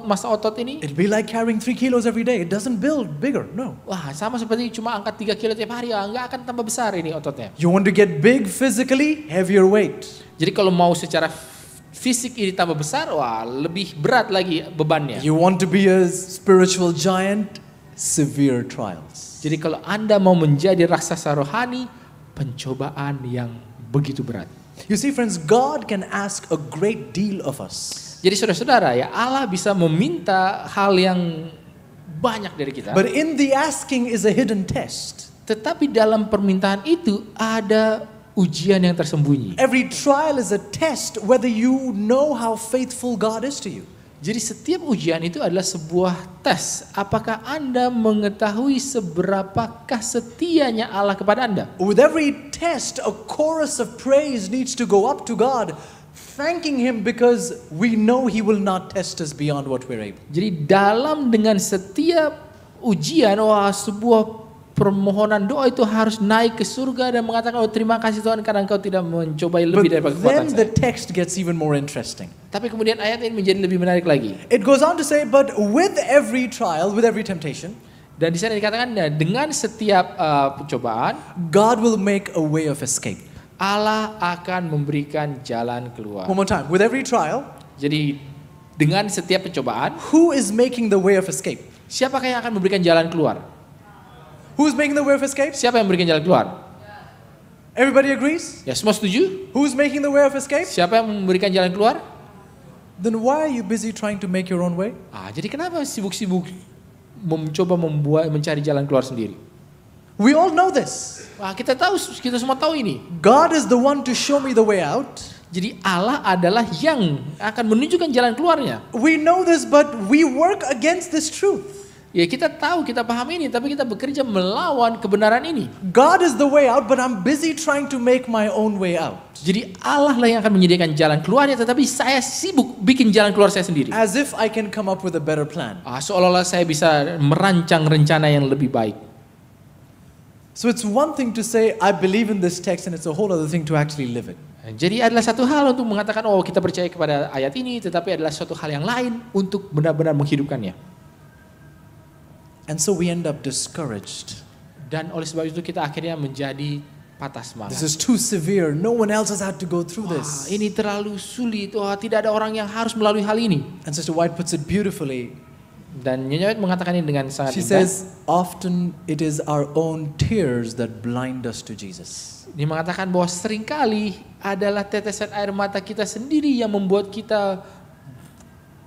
masa otot ini? It'll be like carrying 3 kilos every day. It doesn't build bigger. No. Sama seperti cuma angkat 3 kilo tiap hari, enggak akan tambah besar ini ototnya. You want to get big physically, heavier weight. Jadi kalau mau secara fisik ini tambah besar, lebih berat lagi bebannya. You want to be a spiritual giant, severe trials. Jadi kalau Anda mau menjadi raksasa rohani, pencobaan yang begitu berat. You see friends, God can ask a great deal of us. Jadi saudara-saudara Allah bisa meminta hal yang banyak dari kita. But in the asking is a hidden test. Tetapi dalam permintaan itu ada ujian yang tersembunyi. Every trial is a test whether you know how faithful God is to you. Jadi setiap ujian itu adalah sebuah tes. Apakah Anda mengetahui seberapakah setianya Allah kepada Anda? With every test, a chorus of praise needs to go up to God, thanking Him because we know He will not test us beyond what we're able. Jadi dengan setiap ujian, sebuah permohonan doa itu harus naik ke surga dan mengatakan, oh terima kasih Tuhan karena Engkau tidak mencobai lebih But daripada kekuatan then the saya. text gets even more interesting. Tapi kemudian ayat ini menjadi lebih menarik lagi. It goes on to say, but with every trial, with every temptation, Dan di sana dikatakan dengan setiap pencobaan, God will make a way of escape. Allah akan memberikan jalan keluar. One more time. With every trial, Jadi dengan setiap pencobaan, who is making the way of escape? siapakah yang akan memberikan jalan keluar? Who's making the way of escape? Siapa yang memberikan jalan keluar? Everybody agrees? Ya semua setuju? Who's making the way of escape? Siapa yang memberikan jalan keluar? Then why are you busy trying to make your own way? Jadi kenapa sibuk-sibuk mencoba mencari jalan keluar sendiri? We all know this. Kita semua tahu ini. God is the one to show me the way out. Jadi Allah adalah yang akan menunjukkan jalan keluarnya. We know this, but we work against this truth. Ya kita tahu, kita paham ini, tapi kita bekerja melawan kebenaran ini. God is the way out, but I'm busy trying to make my own way out. Jadi Allah lah yang akan menyediakan jalan keluarnya, tetapi saya sibuk bikin jalan keluar saya sendiri. As if I can come up with a better plan. Seolah-olah saya bisa merancang rencana yang lebih baik. So it's one thing to say, I believe in this text, and it's a whole other thing to actually live it. Jadi adalah satu hal untuk mengatakan, oh kita percaya kepada ayat ini, tetapi adalah suatu hal yang lain untuk benar-benar menghidupkannya. And so we end up discouraged. Dan oleh sebab itu kita akhirnya menjadi patah semangat. This is too severe. No one else has had to go through this. Ini terlalu sulit. Tidak ada orang yang harus melalui hal ini. And Sister White puts it beautifully. Dan Nyonya White mengatakan ini dengan sangat She indah. says, often it is our own tears that blind us to Jesus. Dia mengatakan bahwa seringkali adalah tetesan air mata kita sendiri yang membuat kita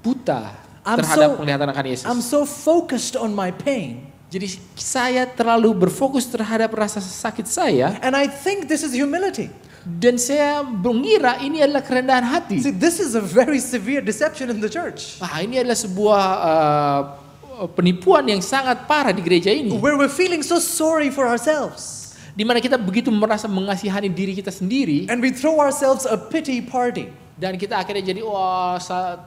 buta terhadap penglihatan akan Yesus. I'm so focused on my pain. Jadi saya terlalu berfokus terhadap rasa sakit saya. And I think this is humility. Dan saya mengira ini adalah kerendahan hati. See, this is a very severe deception in the church. Ini adalah sebuah penipuan yang sangat parah di gereja ini. Where we're feeling so sorry for ourselves. Di mana kita begitu merasa mengasihani diri kita sendiri. And we throw ourselves a pity party. Dan kita akhirnya jadi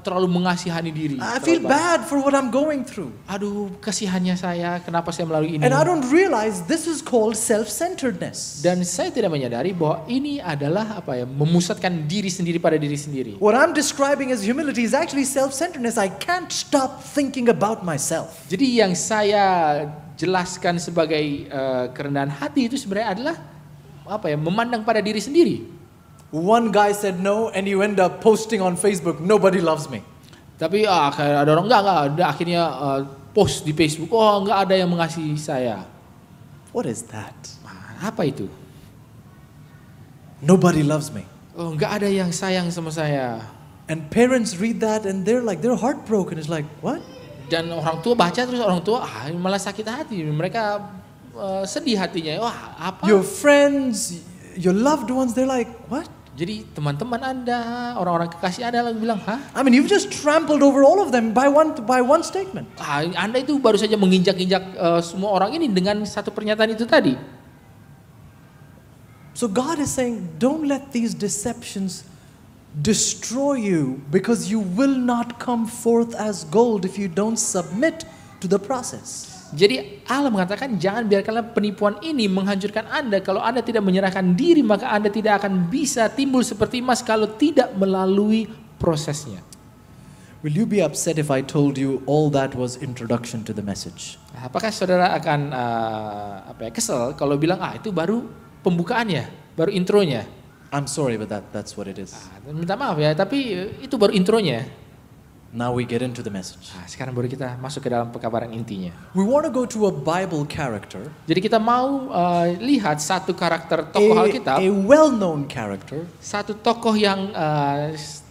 terlalu mengasihani diri. I feel bad for what I'm going through. Aduh, kasihannya saya, kenapa saya melalui ini? And I don't realize this is called self-centeredness. Dan saya tidak menyadari bahwa ini adalah memusatkan diri sendiri pada diri sendiri. What I'm describing as humility is actually self-centeredness. I can't stop thinking about myself. Jadi yang saya jelaskan sebagai kerendahan hati itu sebenarnya adalah memandang pada diri sendiri. One guy said no, and you end up posting on Facebook, nobody loves me. Tapi ada orang enggak, akhirnya post di Facebook, enggak ada yang mengasihi saya. What is that? Apa itu? Nobody loves me. Enggak ada yang sayang sama saya. And parents read that and they're heartbroken. It's like, what? Dan orang tua baca terus orang tua malah sakit hati. Mereka sedih hatinya. Apa? Your friends, your loved ones, they're like, what? Jadi teman-teman Anda, orang-orang kekasih Anda lagi bilang, I mean, you've just trampled over all of them by one statement. Anda itu baru saja menginjak-injak semua orang ini dengan satu pernyataan itu tadi. So God is saying, don't let these deceptions destroy you, because you will not come forth as gold if you don't submit to the process. Jadi Allah mengatakan jangan biarkanlah penipuan ini menghancurkan Anda. Kalau Anda tidak menyerahkan diri, maka Anda tidak akan bisa timbul seperti emas kalau tidak melalui prosesnya. Will you be upset if I told you all that was introduction to the message? Apakah saudara akan kesel kalau bilang itu baru pembukaannya, baru intronya? I'm sorry, but that's what it is. Minta maaf ya, tapi itu baru intronya. Now we get into the message. Sekarang baru kita masuk ke dalam pekabaran intinya. We want to go to a Bible character. Jadi kita mau lihat satu karakter tokoh Alkitab, a well-known character. Satu tokoh yang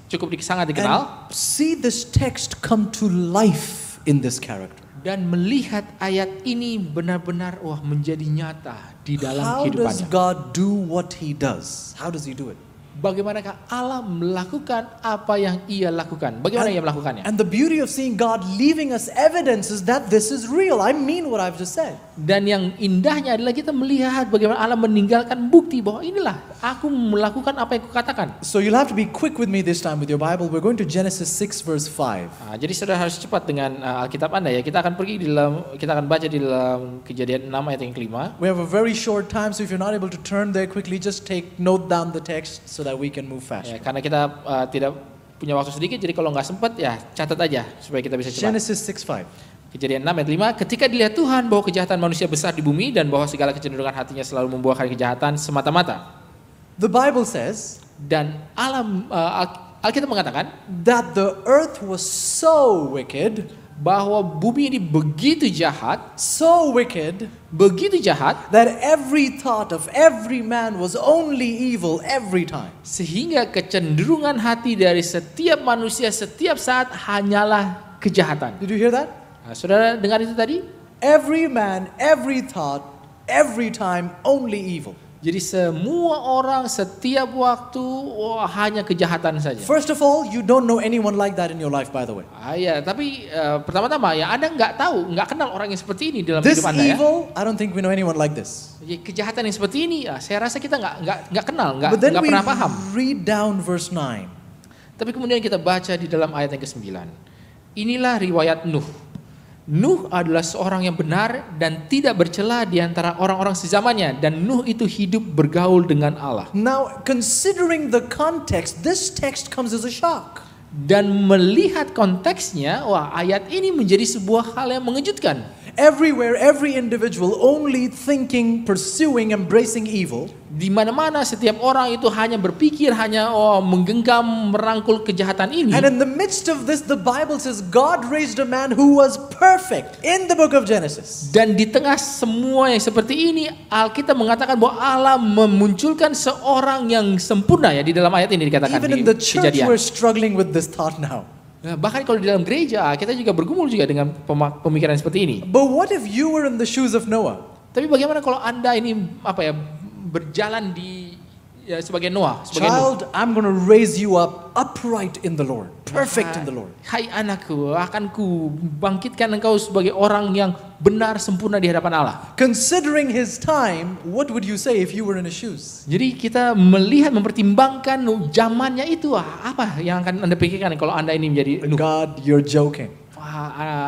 cukup sangat dikenal. And see this text come to life in this character. Dan melihat ayat ini benar-benar menjadi nyata di dalam kehidupannya. How does God do what He does? How does He do it? bagaimanakah Allah melakukan apa yang ia lakukan? Bagaimana ia melakukannya? And the beauty of seeing God leaving us evidence is that this is real. I mean what I've just said. Dan yang indahnya adalah kita melihat bagaimana Allah meninggalkan bukti bahwa inilah aku melakukan apa yang kukatakan. So you'll have to be quick with me this time with your Bible. We're going to Genesis 6 verse 5. Jadi saudara harus cepat dengan Alkitab Anda ya. Kita akan baca di dalam Kejadian 6 ayat yang kelima. We have a very short time, so if you're not able to turn there quickly, just note down the text so that we can move fast. Ya, karena kita tidak punya waktu sedikit, jadi kalau nggak sempat ya catat aja supaya kita bisa cepat. Genesis 6:5. Kejadian 6 ayat 5, ketika dilihat Tuhan bahwa kejahatan manusia besar di bumi dan bahwa segala kecenderungan hatinya selalu membuahkan kejahatan semata-mata. The Bible says Dan Alkitab mengatakan that the earth was so wicked, bahwa bumi ini begitu jahat, that every thought of every man was only evil every time. sehingga kecenderungan hati dari setiap manusia setiap saat hanyalah kejahatan. Did you hear that? Saudara dengar itu tadi? Every man, every thought, every time only evil. Jadi semua orang setiap waktu hanya kejahatan saja. First of all, you don't know anyone like that in your life, by the way. Ya, tapi pertama-tama ya Anda nggak kenal orang yang seperti ini dalam This hidup Anda ya. evil, I don't think we know anyone like this. Kejahatan yang seperti ini, saya rasa kita nggak kenal, But then nggak we pernah paham. read down verse 9. Tapi kemudian kita baca di dalam ayat yang ke-9. Inilah riwayat Nuh. Nuh adalah seorang yang benar dan tidak bercela di antara orang-orang sezamannya, dan Nuh itu hidup bergaul dengan Allah. Now, considering the context, this text comes as a shock. Dan melihat konteksnya, ayat ini menjadi sebuah hal yang mengejutkan. Everywhere, every individual only thinking, pursuing, embracing evil. Di mana-mana setiap orang itu hanya berpikir, hanya menggenggam, merangkul kejahatan ini. And in the midst of this, the Bible says God raised a man who was perfect in the book of Genesis. Dan di tengah semua yang seperti ini, Alkitab mengatakan bahwa Allah memunculkan seorang yang sempurna ya di dalam ayat ini dikatakan. Even in the church, we're struggling with this thought now. Bahkan kalau di dalam gereja kita juga bergumul juga dengan pemikiran seperti ini. But what if you were in the shoes of Noah? Tapi bagaimana kalau Anda ini berjalan sebagai Noah, Child, I'm going to raise you up upright in the Lord, perfect in the Lord. Hai anakku, akan ku bangkitkan engkau sebagai orang yang benar sempurna di hadapan Allah. Considering his time, what would you say if you were in his shoes? Jadi kita melihat, mempertimbangkan zamannya itu, apa yang akan Anda pikirkan kalau Anda ini menjadi Nuh? God, you're joking.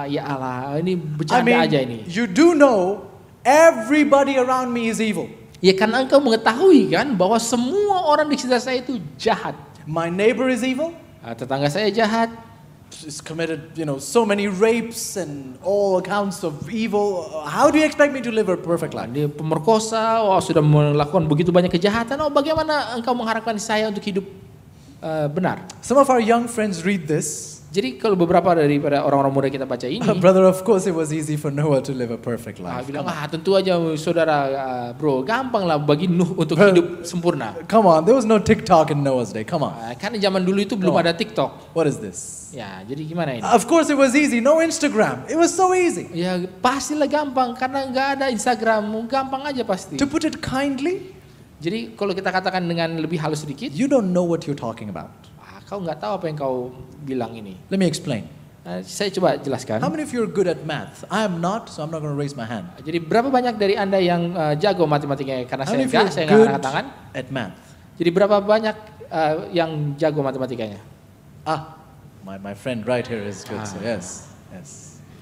Ya Allah, ini bercanda aja ini. You do know everybody around me is evil. Ya karena engkau mengetahui kan bahwa semua orang di sekitar saya itu jahat. My neighbor is evil. Tetangga saya jahat. He's committed, so many rapes and all accounts of evil. How do you expect me to live a perfect life? Dia pemerkosa, sudah melakukan begitu banyak kejahatan. Bagaimana engkau mengharapkan saya untuk hidup benar? Some of our young friends read this. Jadi kalau beberapa daripada orang-orang muda kita baca ini, brother, of course it was easy for Noah to live a perfect life. Bilang, tentu aja saudara, bro, gampang lah bagi Nuh untuk hidup sempurna. Come on, there was no TikTok in Noah's day. Come on. Karena zaman dulu itu belum ada TikTok. What is this? Ya, jadi gimana ini? Of course it was easy. No Instagram. It was so easy. Ya, pastilah gampang karena nggak ada Instagram, gampang aja pasti. To put it kindly, jadi kalau kita katakan dengan lebih halus sedikit, you don't know what you're talking about. Kau nggak tahu apa yang kau bilang ini. Let me explain. Saya coba jelaskan. How many of you are good at math? I am not, so I'm not going to raise my hand. Jadi berapa banyak dari Anda yang jago matematikanya? Karena saya nggak angkat tangan. At math. Jadi berapa banyak yang jago matematikanya? My friend right here is good. So yes.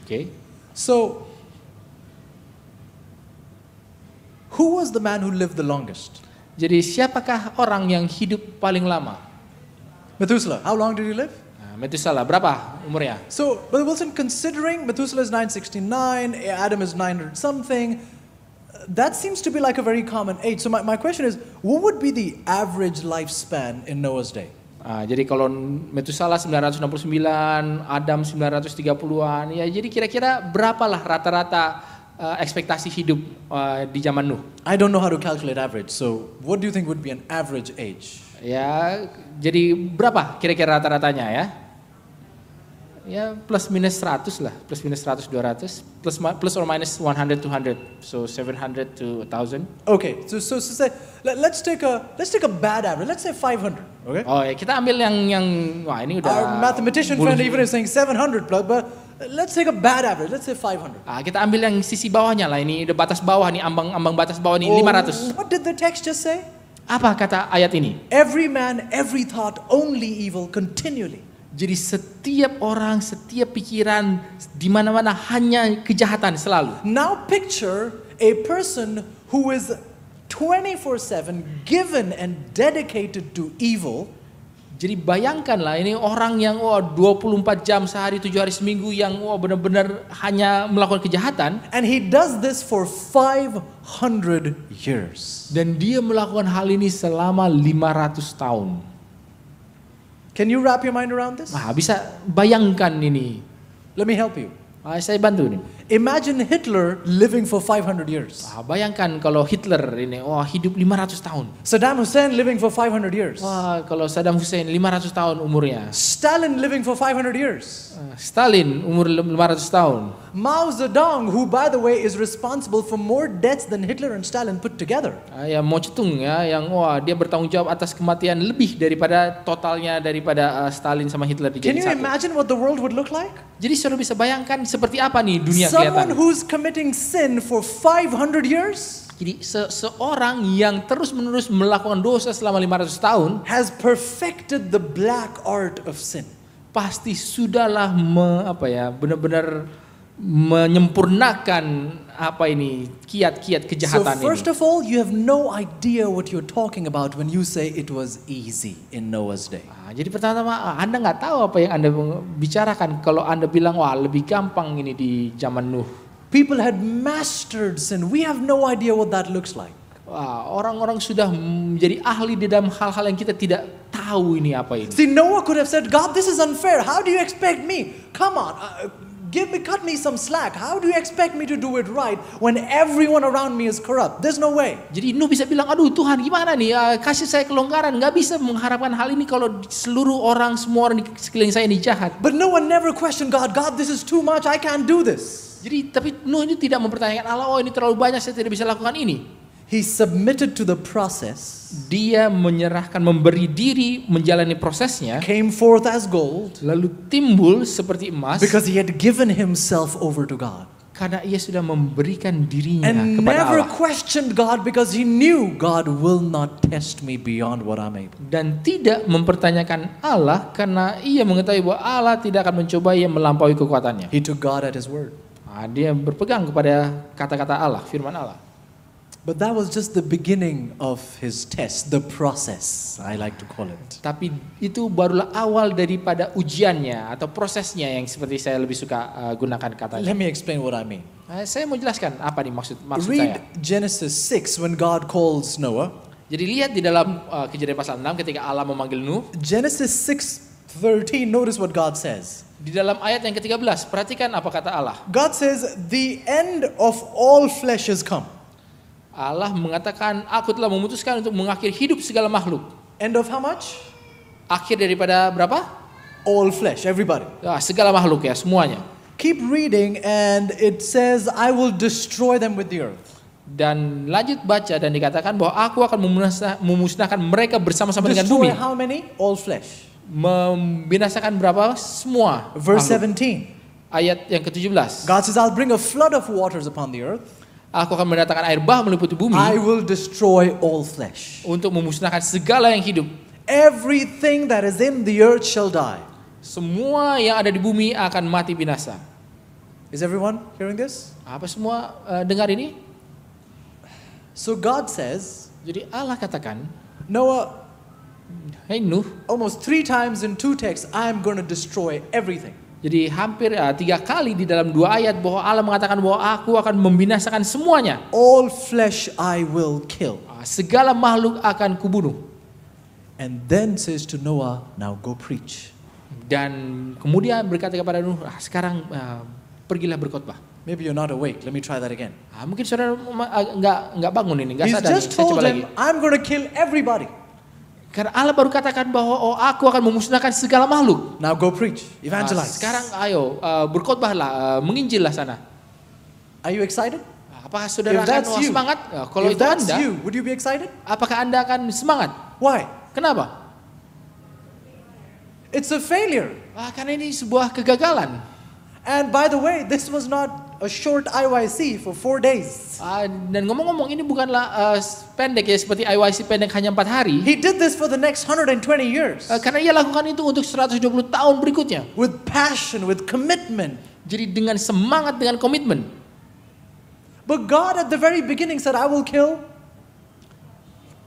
Okay. So, who was the man who lived the longest? Jadi siapakah orang yang hidup paling lama? Methuselah. How long did he live? Methuselah berapa umurnya? So, Brother Wilson, considering Methuselah is 969, Adam is 900 something, that seems to be like a very common age. So my question is, what would be the average lifespan in Noah's day? Jadi kalau Methuselah 969, Adam 930-an, ya jadi kira-kira berapalah rata-rata ekspektasi hidup di zaman Nuh? I don't know how to calculate average. So, what do you think would be an average age? Ya, jadi berapa kira-kira rata-ratanya ya? Ya plus minus 100 lah, plus minus 100 200, plus or minus 100 200, so 700 to 1000. Okay, so say let's take a bad average. Let's say 500. Okay. Oh ya, kita ambil yang wah ini udah Our mathematician friend even is saying 700 plus, but let's take a bad average. Let's say 500. Kita ambil yang sisi bawahnya lah, ini udah batas bawah nih, ambang batas bawah nih 500. What did the text just say? Apa kata ayat ini? Every man, every thought, only evil continually. Jadi setiap orang, setiap pikiran di mana-mana hanya kejahatan selalu. Now picture a person who is 24/7 given and dedicated to evil. Jadi bayangkanlah ini orang yang 24 jam sehari 7 hari seminggu yang benar-benar hanya melakukan kejahatan. And he does this for 500 years. Dan dia melakukan hal ini selama 500 tahun. Can you wrap your mind around this? Bisa bayangkan ini. Let me help you. Saya bantu nih. Imagine Hitler living for 500 years. Bayangkan kalau Hitler ini hidup 500 tahun. Saddam Hussein living for 500 years. Kalau Saddam Hussein 500 tahun umurnya. Stalin living for 500 years. Stalin umur 500 tahun. Mao Zedong, who by the way is responsible for more deaths than Hitler and Stalin put together. Ya Mao Zedong ya, yang dia bertanggung jawab atas kematian lebih daripada totalnya daripada Stalin sama Hitler dijadiin satu. Can you imagine what the world would look like? Jadi saudara bisa bayangkan seperti apa nih dunia Someone kelihatan. who's committing sin for 500 years. Jadi seorang yang terus-menerus melakukan dosa selama 500 tahun has perfected the black art of sin. Pasti sudahlah benar-benar menyempurnakan kiat-kiat kejahatan ini. So first of all, you have no idea what you're talking about when you say it was easy in Noah's day. Jadi pertama-tama Anda nggak tahu apa yang Anda bicarakan kalau Anda bilang lebih gampang ini di zaman Nuh. People had mastered sin. We have no idea what that looks like. Orang-orang sudah menjadi ahli di dalam hal-hal yang kita tidak tahu ini apa ini. See, Noah could have said, God, this is unfair. How do you expect me? Come on, cut me some slack. How do you expect me to do it right when everyone around me is corrupt? There's no way. Jadi Nuh bisa bilang, aduh Tuhan gimana nih, kasih saya kelonggaran. Gak bisa mengharapkan hal ini kalau seluruh orang, semua orang di sekeliling saya ini jahat. But Noah never questioned God. God, this is too much. I can't do this. Jadi tapi Nuh ini tidak mempertanyakan Allah, ini terlalu banyak, saya tidak bisa lakukan ini. He submitted to the process. Dia menyerahkan, memberi diri, menjalani prosesnya. Came forth as gold. Lalu timbul seperti emas. Because he had given himself over to God. Karena ia sudah memberikan dirinya and kepada never Allah. Questioned God because he knew God will not test me beyond what I'm able. Dan tidak mempertanyakan Allah karena ia mengetahui bahwa Allah tidak akan mencoba ia melampaui kekuatannya. He took God at his word. Dia berpegang kepada kata-kata Allah, firman Allah. But that was just the beginning of his test, the process, I like to call it. Tapi itu barulah awal daripada ujiannya atau prosesnya yang seperti saya lebih suka gunakan katanya. Let me explain what I mean. Saya mau jelaskan apa nih maksud Read saya. Genesis 6 when God calls Noah. Jadi lihat di dalam Kejadian pasal 6 ketika Allah memanggil Nuh. Genesis 6:13, notice what God says. Di dalam ayat yang ke-13, perhatikan apa kata Allah. God says, the end of all flesh has come. Allah mengatakan, aku telah memutuskan untuk mengakhiri hidup segala makhluk. End of how much? Akhir daripada berapa? All flesh, everybody. Segala makhluk ya, semuanya. Keep reading and it says, I will destroy them with the earth. Dan lanjut baca dan dikatakan bahwa aku akan memusnahkan mereka bersama-sama dengan bumi. Destroy how many? All flesh. Membinasakan berapa? Semua. Verse makhluk. 17. Ayat yang ke-17. God says, I'll bring a flood of waters upon the earth. Aku akan mendatangkan air bah meliputi bumi. I will destroy all flesh. Untuk memusnahkan segala yang hidup. Everything that is in the earth shall die. Semua yang ada di bumi akan mati binasa. Is everyone hearing this? Apa semua dengar ini? So God says, jadi Allah katakan, Noah, hey Nuh, almost 3 times in 2 texts, I'm going to destroy everything. Jadi hampir 3 kali di dalam 2 ayat bahwa Allah mengatakan bahwa aku akan membinasakan semuanya. All flesh I will kill. Segala makhluk akan kubunuh. And then says to Noah, now go preach. Dan kemudian berkata kepada Nuh, sekarang pergilah berkhotbah. Maybe you're not awake. Let me try that again. Mungkin saudara nggak bangun ini, nggak He's sadar. just Saya told coba him, lagi. I'm going to kill everybody. Karena Allah baru katakan bahwa aku akan memusnahkan segala makhluk. Now go preach, evangelize. Sekarang ayo berkhotbahlah, menginjillah sana. Are you excited? Apakah saudara If akan that's you, semangat? Kalau if itu that's Anda, you, would you be excited? apakah Anda akan semangat? Why? Kenapa? It's a failure. Karena ini sebuah kegagalan. And by the way, this was not a short IYC for 4 days. Dan ngomong-ngomong ini bukanlah pendek ya, seperti IYC pendek hanya 4 hari. He did this for the next 120 years. Karena ia lakukan itu untuk 120 tahun berikutnya. With passion, with commitment. Jadi dengan semangat, dengan komitmen. But God at the very beginning said, I will kill.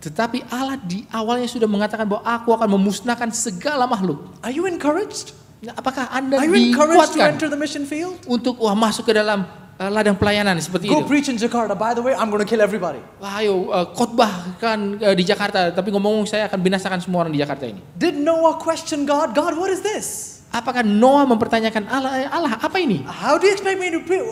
Tetapi Allah di awalnya sudah mengatakan bahwa aku akan memusnahkan segala makhluk. Are you encouraged? Apakah Anda Are you encouraged to dikuatkan enter the mission field? untuk masuk ke dalam ladang pelayanan seperti Go itu? preach in Jakarta. By the way, I'm going to kill everybody. Ayo khotbahkan di Jakarta, tapi ngomong saya akan binasakan semua orang di Jakarta ini. Did Noah question God? God, what is this? Apakah Noah mempertanyakan Allah, apa ini? How do you expect me to preach?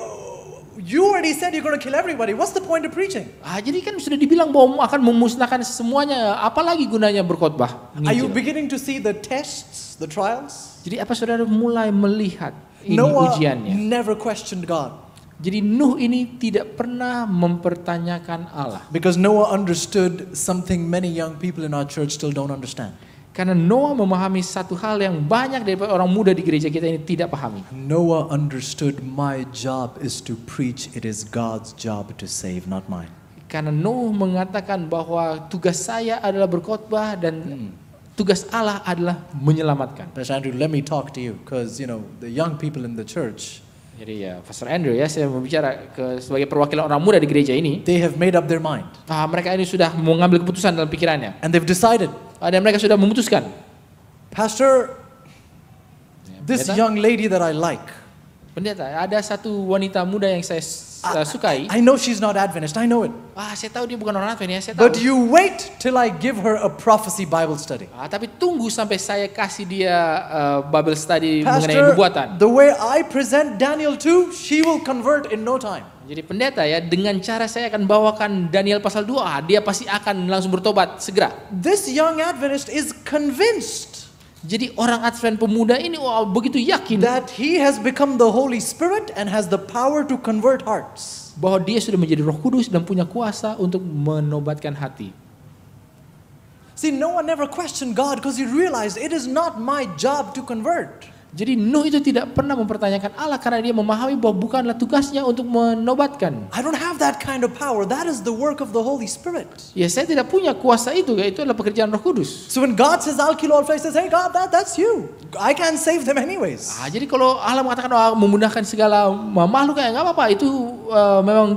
You already said you're going to kill everybody. What's the point of preaching? Jadi kan sudah dibilang bahwa akan memusnahkan semuanya. Apalagi gunanya berkhotbah? Are you beginning to see the tests, the trials? Jadi apa saudara mulai melihat ini Noah ujiannya? never questioned God. Jadi Nuh ini tidak pernah mempertanyakan Allah. Because Noah understood something many young people in our church still don't understand. Karena Noah memahami satu hal yang banyak dari orang muda di gereja kita ini tidak pahami. Noah understood my job is to preach. It is God's job to save, not mine. Karena Nuh mengatakan bahwa tugas saya adalah berkhotbah dan tugas Allah adalah menyelamatkan. Pastor Andrew, let me talk to you because the young people in the church. Jadi ya, Pastor Andrew ya, saya berbicara sebagai perwakilan orang muda di gereja ini. They have made up their mind. Mereka ini sudah mengambil keputusan dalam pikirannya. And they've decided. Dan mereka sudah memutuskan. Pastor, this Pendeta? young lady that I like. Pendeta, ada satu wanita muda yang saya sukai. I know she's not Adventist. I know it. Saya tahu dia bukan orang Advent ya, saya tahu. But you wait till I give her a prophecy Bible study. Tapi tunggu sampai saya kasih dia Bible study mengenai Pastor, nubuatan. the way I present Daniel 2, she will convert in no time. Jadi pendeta ya, dengan cara saya akan bawakan Daniel pasal 2, dia pasti akan langsung bertobat segera. This young Adventist is convinced Jadi orang Advent pemuda ini begitu yakin that he has become the Holy Spirit and has the power to convert hearts. bahwa dia sudah menjadi Roh Kudus dan punya kuasa untuk menobatkan hati. See, Noah never questioned God because he realized it is not my job to convert. Jadi Nuh itu tidak pernah mempertanyakan Allah karena dia memahami bahwa bukanlah tugasnya untuk menobatkan. I don't have that kind of power. That is the work of the Holy Spirit. Ya saya tidak punya kuasa itu adalah pekerjaan Roh Kudus. So when God says, I'll kill all flesh, he says, hey God, that's you. I can't save them anyways. Jadi kalau Allah mengatakan memudahkan segala makhluk ya nggak apa-apa, itu memang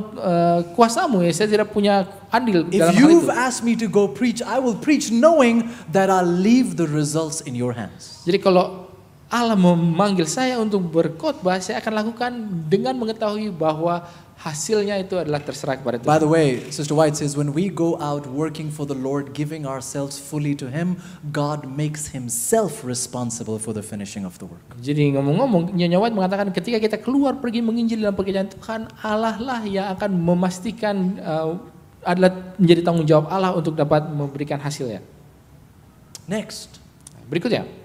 kuasamu ya. Saya tidak punya andil dalam If hal you've itu. asked me to go preach, I will preach knowing that I'll leave the results in your hands. Jadi kalau Allah memanggil saya untuk berkhotbah, saya akan lakukan dengan mengetahui bahwa hasilnya itu adalah terserah kepada By Tuhan. the way, Sister White says, when we go out working for the Lord, giving ourselves fully to Him, God makes Himself responsible for the finishing of the work. Jadi ngomong-ngomong, Nyonya White mengatakan ketika kita keluar pergi menginjil dalam pekerjaan Tuhan, Allah lah yang akan memastikan adalah menjadi tanggung jawab Allah untuk dapat memberikan hasilnya. Next, Berikutnya.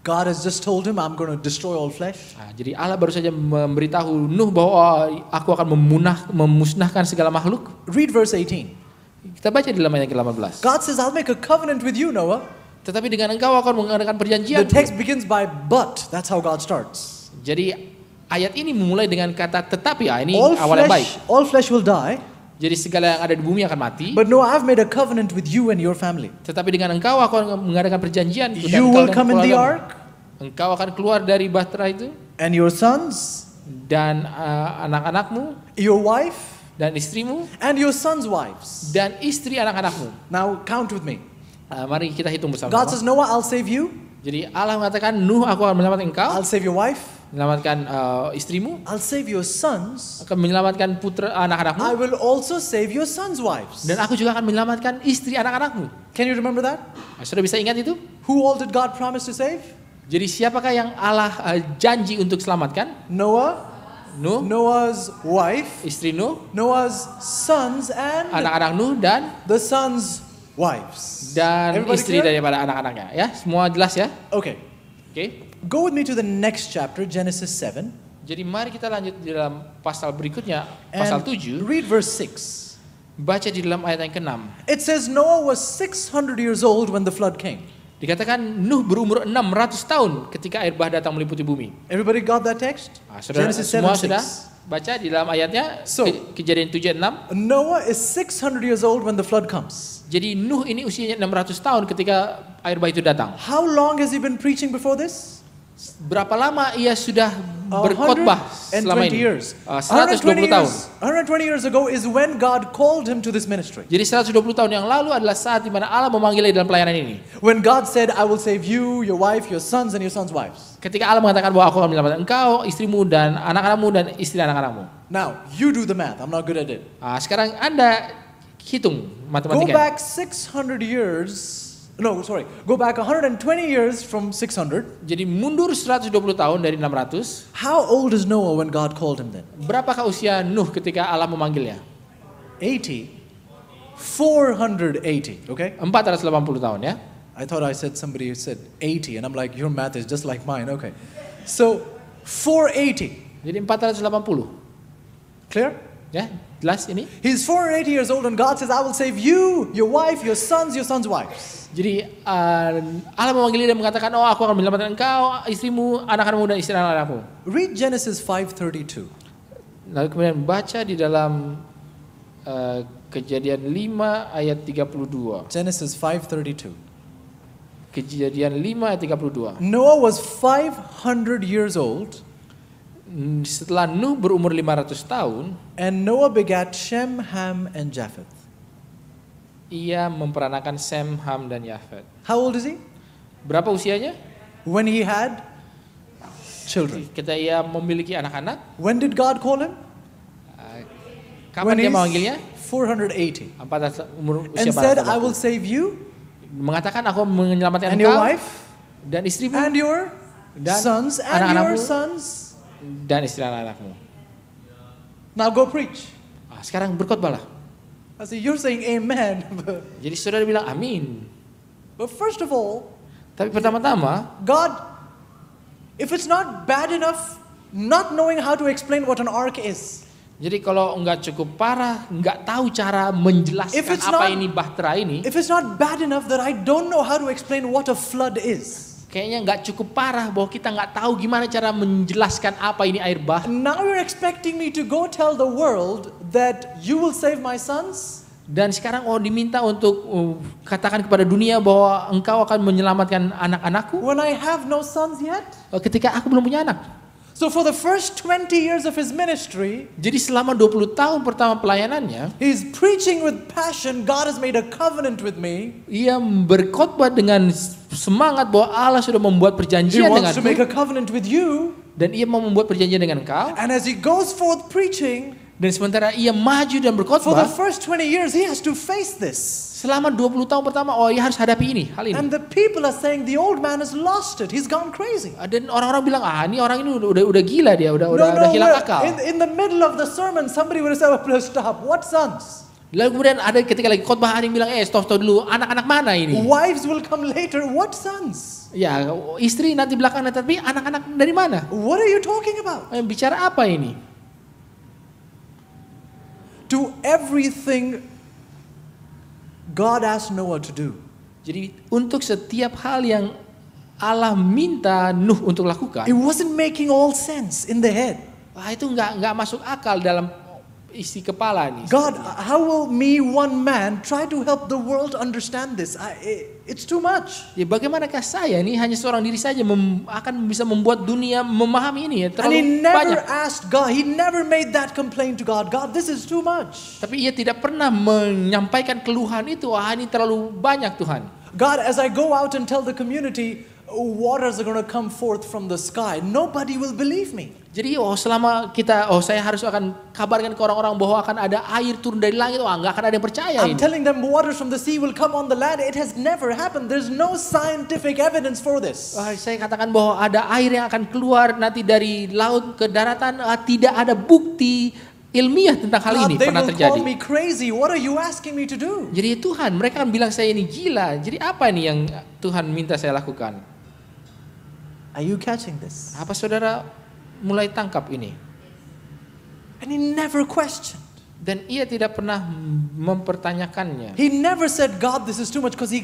God has just told him, I'm going to destroy all flesh. Jadi Allah baru saja memberitahu Nuh bahwa aku akan memusnahkan segala makhluk. Read verse 18. Kita baca di dalam ayat ke-18. God says, I'll make a covenant with you, Noah. Tetapi dengan engkau akan mengadakan perjanjian. The text begins by but. That's how God starts. Jadi ayat ini memulai dengan kata tetapi. Ini awal yang baik. All flesh will die. Jadi segala yang ada di bumi akan mati. But Noah, I've made a covenant with you and your family. Tetapi dengan engkau aku akan mengadakan perjanjian. You will come in the ark. Engkau akan keluar dari bahtera itu. And your sons. Dan anak-anakmu. Your wife. Dan istrimu. And your sons' wives. Dan istri anak-anakmu. Now count with me. Mari kita hitung bersama. God says, Noah, I'll save you. Jadi Allah mengatakan, Nuh, aku akan menyelamatkan engkau. I'll save your wife. Menyelamatkan istrimu. I'll save your sons. Akan menyelamatkan putra anak-anakmu. I will also save your sons' wives. Dan aku juga akan menyelamatkan istri anak-anakmu. Can you remember that? Sudah bisa ingat itu? Who all did God promise to save? Jadi siapakah yang Allah janji untuk selamatkan? Noah, Nuh, Noah's wife, istri Nuh, Noah's sons, and anak-anak Nuh dan the sons wives. dan Everybody istri clear? daripada anak-anaknya. Ya, semua jelas ya? Okay. Oke. Go with me to the next chapter, Genesis 7, Jadi mari kita lanjut di dalam pasal berikutnya, pasal and 7. read verse 6. Baca di dalam ayat yang ke-6. It says Noah was 600 years old when the flood came. Dikatakan Nuh berumur 600 tahun ketika air bah datang meliputi bumi. Everybody got that text? Saudara Genesis semua 7, sudah 6. baca di dalam ayatnya. So, Kejadian 7 ayat 6. Noah is 600 years old when the flood comes. Jadi Nuh ini usianya 600 tahun ketika air bah itu datang. How long has he been preaching before this? Berapa lama ia sudah berkhotbah selama 120 ini? years. 120 tahun. 120 years ago is when God called him to this ministry. Jadi 120 tahun yang lalu adalah saat di mana Allah memanggilnya dalam pelayanan ini. When God said, I will save you, your wife, your sons, and your sons' wives. Ketika Allah mengatakan bahwa aku akan menyelamatkan engkau, istrimu dan anak-anakmu dan istri anak-anakmu. Now, you do the math. I'm not good at it. Sekarang Anda hitung Go matematika. back 600 years. No, sorry. Go back 120 years from 600. Jadi mundur 120 tahun dari 600. How old is Noah when God called him then? Berapakah usia Nuh ketika Allah memanggilnya? 80. 480. Okay? 480 tahun ya. I thought somebody said 80, and I'm like, your math is just like mine. Okay. So, 480. Jadi 480. Clear? Ya, jelas ini? He's 480 years old, and God says, I will save you, your wife, your sons' wives. Jadi Allah memanggil dia dan mengatakan, oh aku akan menyelamatkan engkau, istrimu, anak-anakmu dan istri anak-anakmu. Read Genesis 5:32. Lalu kemudian baca di dalam Kejadian 5 ayat 32. Genesis 5:32. Kejadian 5 ayat 32. Noah was 500 years old, Setelah Nuh berumur 500 tahun, and Noah begat Shem, Ham, and Japheth. ia memperanakan Sem, Ham, dan Yafet. How old is he? Berapa usianya? When he had children. Ketika ia memiliki anak-anak. When did God call him? Kapan dia memanggilnya? 480. Umur usia And said, 480. I will save you, Mengatakan aku menyelamatkan and your engkau wife, dan istrimu and your dan sons, and your anak-anakmu sons. dan istri anak-anakmu. Now go preach. Sekarang berkhotbahlah. I say, you're saying amen. Jadi saudara bilang amin. But first of all, Tapi pertama-tama, God, if it's not bad enough not knowing how to explain what an ark is, jadi kalau enggak cukup parah, enggak tahu cara menjelaskan If it's apa not- ini bahtera ini, if it's not bad enough that I don't know how to explain what a flood is, kayaknya enggak cukup parah bahwa kita enggak tahu gimana cara menjelaskan apa ini air bah. now you're expecting me to go tell the world that you will save my sons? Dan sekarang diminta untuk katakan kepada dunia bahwa engkau akan menyelamatkan anak-anakku When I have no sons yet? ketika aku belum punya anak. So for the first 20 years of his ministry, Jadi selama 20 tahun pertama pelayanannya, he's preaching with passion. God has made a covenant with me. ia berkhotbah dengan semangat bahwa Allah sudah membuat He perjanjian wants to make denganku a covenant with you. dan ia mau membuat perjanjian dengan engkau. And as he goes forth preaching, Dan sementara ia maju dan for the berkhotbah, first 20 years, he has to face this. selama 20 tahun pertama, ia harus hadapi ini, hal ini. And the people are saying the old man has lost it. He's gone crazy. Dan orang-orang bilang, ini orang ini udah gila dia, udah hilang well, akal. in the middle of the sermon, somebody would have said, well, stop. What sons? Lalu kemudian ada ketika lagi khotbah ada yang bilang, stop dulu, anak-anak mana ini? Wives will come later. What sons? Ya, istri nanti belakangan, tapi anak-anak dari mana? What are you talking about? Bicara apa ini? To everything God asked Noah to do, Jadi untuk setiap hal yang Allah minta Nuh untuk lakukan, it wasn't making all sense in the head. itu nggak masuk akal dalam isi kepala nih. God, how will me, one man, try to help the world understand this? It's too much. Ya bagaimanakah saya ini hanya seorang diri saja akan bisa membuat dunia memahami ini ya, And he terlalu never banyak. asked God, he never made that complaint to God. God, this is too much. Tapi ia tidak pernah menyampaikan keluhan itu, ini terlalu banyak Tuhan. God, as I go out and tell the community, waters are going to come forth from the sky, nobody will believe me. Jadi selama saya harus akan kabarkan ke orang-orang bahwa akan ada air turun dari langit, nggak akan ada yang percaya I'm ini. telling them waters from the sea will come on the land. It has never happened. There's no scientific evidence for this. Saya katakan bahwa ada air yang akan keluar nanti dari laut ke daratan, tidak ada bukti ilmiah tentang hal God, ini they pernah will terjadi. call me crazy. What are you asking me to do? Jadi Tuhan, mereka akan bilang saya ini gila. Jadi apa ini yang Tuhan minta saya lakukan? Are you catching this? Apa saudara mulai tangkap ini? And he never questioned. Dan ia tidak pernah mempertanyakannya. He never said, God, this is too much, because he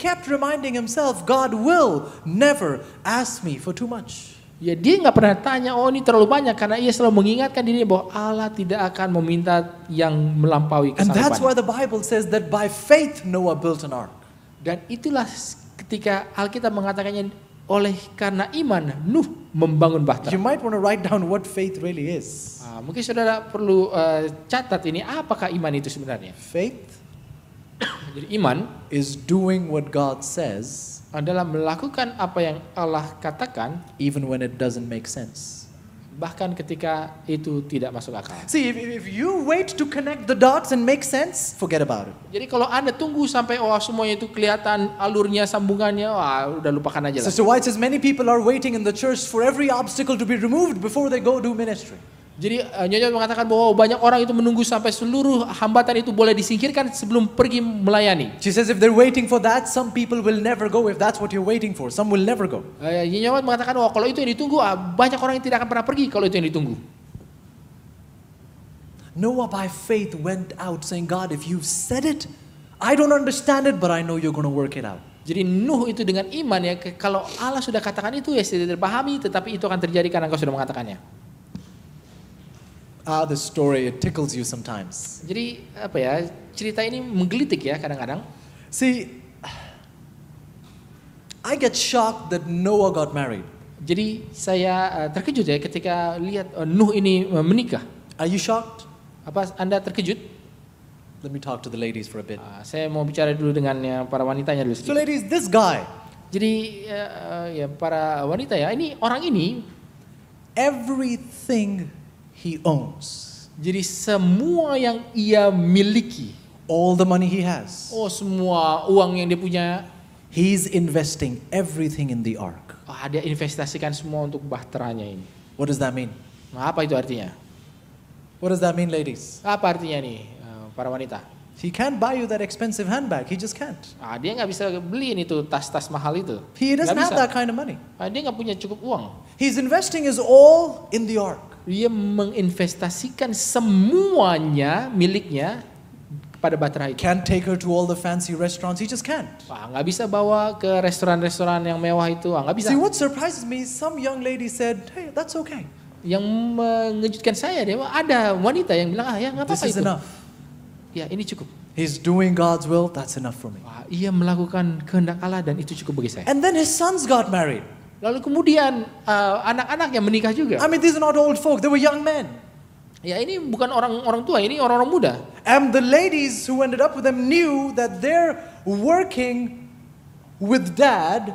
kept reminding himself, God will never ask me for too much. Ya dia nggak pernah tanya, oh ini terlalu banyak, karena ia selalu mengingatkan dirinya bahwa Allah tidak akan meminta yang melampaui And that's why kesanggupan. the Bible says that by faith Noah built an ark. Dan itulah ketika Alkitab mengatakannya, oleh karena iman Nuh membangun bahtera. You might want to write down what faith really is. Mungkin saudara perlu catat ini, apakah iman itu sebenarnya? Faith Jadi iman is doing what God says adalah melakukan apa yang Allah katakan, even when it doesn't make sense. bahkan ketika itu tidak masuk akal. See, if you wait to connect the dots and make sense, forget about it. Jadi kalau Anda tunggu sampai semuanya itu kelihatan alurnya, sambungannya, udah lupakan aja lah. Sister White says many people are waiting in the church for every obstacle to be removed before they go do ministry. Jadi Nyonya mengatakan bahwa banyak orang itu menunggu sampai seluruh hambatan itu boleh disingkirkan sebelum pergi melayani. She says if they're waiting for that, some people will never go. If that's what you're waiting for, some will never go. Nyonya mengatakan kalau itu yang ditunggu, banyak orang yang tidak akan pernah pergi kalau itu yang ditunggu. Noah by faith went out saying, God, if you've said it, I don't understand it, but I know you're going to work it out. Jadi Nuh itu dengan iman ya, kalau Allah sudah katakan itu ya tidak terpahami, tetapi itu akan terjadi karena engkau sudah mengatakannya. The story, it tickles you sometimes. Jadi apa ya, cerita ini menggelitik ya kadang-kadang. See, I get shocked that Noah got married. Jadi saya terkejut ya ketika lihat Nuh ini menikah. Are you shocked? Apa Anda terkejut? Let me talk to the ladies for a bit. Saya mau bicara dulu dengan para wanitanya dulu So sedikit. ladies, this guy, Jadi ya para wanita ya, ini orang ini everything he owns, jadi semua yang ia miliki, all the money he has, semua uang yang dia punya, he's investing everything in the ark. dia investasikan semua untuk bahteranya ini. What does that mean? Nah, apa itu artinya? What does that mean, ladies? Apa artinya nih para wanita? He can't buy you that expensive handbag. He just can't. Dia nggak bisa beliin itu tas-tas mahal itu. He doesn't Nggak have bisa. that kind of money. Dia nggak punya cukup uang. He's investing his all in the ark. Dia menginvestasikan semuanya miliknya pada bahtera itu. Can't take her to all the fancy restaurants. He just can't. Nggak bisa bawa ke restoran-restoran yang mewah itu. Nggak bisa. See, what surprises me, some young lady said, hey, that's okay. Yang mengejutkan saya dia ada wanita yang bilang ya nggak This apa-apa is itu. enough. Ya ini cukup. He's doing God's will. That's enough for me. Ia melakukan kehendak Allah dan itu cukup bagi saya. And then his sons got married. Lalu kemudian anak-anak yang menikah juga. I mean, these are not old folk. They were young men. Ya ini bukan orang tua, ini orang-orang muda. And the ladies who ended up with them knew that they're working with dad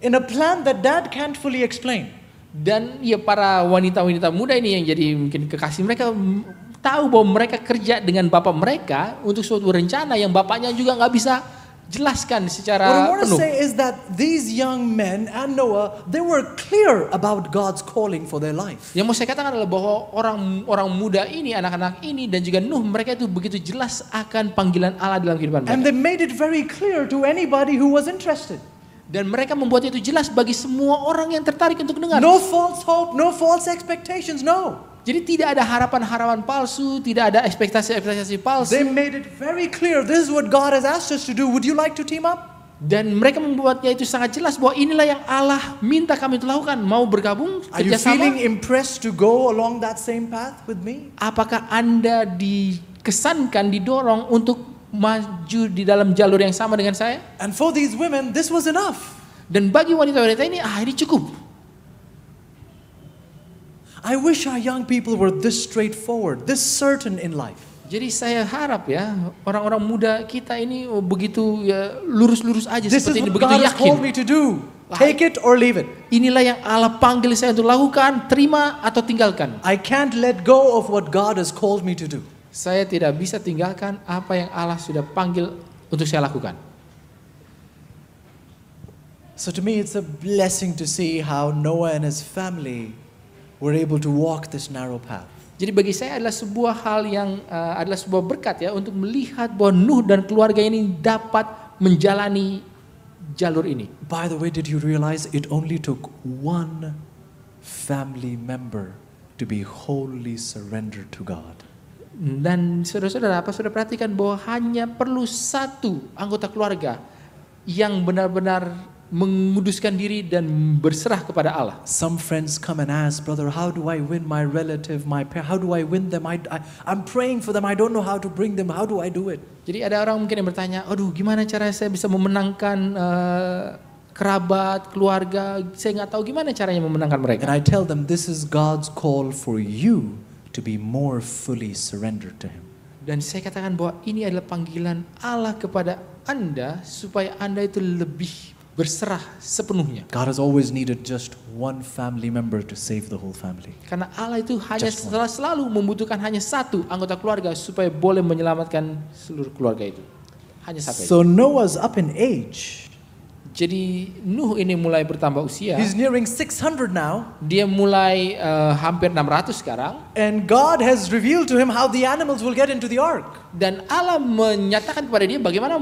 in a plan that dad can't fully explain. Dan ya para wanita-wanita muda ini yang jadi mungkin kekasih mereka tahu bahwa mereka kerja dengan bapak mereka untuk suatu rencana yang bapaknya juga nggak bisa jelaskan What I secara want to penuh. say is that these young men and Noah, they were clear about God's calling for their life. Yang mau saya katakan adalah bahwa orang muda ini, anak-anak ini dan juga Nuh, mereka itu begitu jelas akan panggilan Allah dalam kehidupan And mereka. they made it very clear to anybody who was interested. Dan mereka membuat itu jelas bagi semua orang yang tertarik untuk dengar. No false hope, no false expectations, no. Jadi tidak ada harapan-harapan palsu, tidak ada ekspektasi-ekspektasi palsu. They made it very clear, this is what God has asked us to do. Would you like to team up? Dan mereka membuatnya itu sangat jelas bahwa inilah yang Allah minta kami untuk lakukan. Mau bergabung, Are you feeling kerjasama? impressed to go along that same path with me? Apakah Anda dikesankan, didorong untuk maju di dalam jalur yang sama dengan saya? And for these women, this was enough. Dan bagi wanita-wanita ini, ini cukup. I wish our young people were this straightforward, this certain in life. Jadi saya harap ya orang-orang muda kita ini begitu ya lurus-lurus aja This is seperti ini, what begitu God has called yakin. me to do. Take it or leave it. Inilah yang Allah panggil saya untuk lakukan, terima atau tinggalkan. I can't let go of what God has called me to do. Saya tidak bisa tinggalkan apa yang Allah sudah panggil untuk saya lakukan. So to me, it's a blessing to see how Noah and his family were able to walk this narrow path. Jadi bagi saya adalah sebuah hal yang adalah sebuah berkat ya untuk melihat bahwa Nuh dan keluarga ini dapat menjalani jalur ini. By the way, did you realize it only took one family member to be wholly surrendered to God? Dan saudara-saudara, apa sudah perhatikan bahwa hanya perlu satu anggota keluarga yang benar-benar menguduskan diri dan berserah kepada Allah. Some friends come and ask, brother, how do I win my relative, my parent? How do I win them? I'm praying for them. I don't know how to bring them. How do I do it? Jadi ada orang mungkin yang bertanya, aduh gimana cara saya bisa memenangkan kerabat, keluarga? Saya nggak tahu gimana caranya memenangkan mereka. And I tell them, this is God's call for you to be more fully surrendered to Him. Dan saya katakan bahwa ini adalah panggilan Allah kepada Anda supaya Anda itu lebih berserah sepenuhnya. God has always needed just one family member to save the whole family. Karena Allah itu hanya selalu membutuhkan hanya satu anggota keluarga supaya boleh menyelamatkan seluruh keluarga itu. Hanya satu. So Noah's up in age. Jadi Nuh ini mulai bertambah usia. He's nearing 600 now. Dia mulai hampir 600 sekarang. And God has revealed to him how the animals will get into the ark. Dan Allah menyatakan kepada dia bagaimana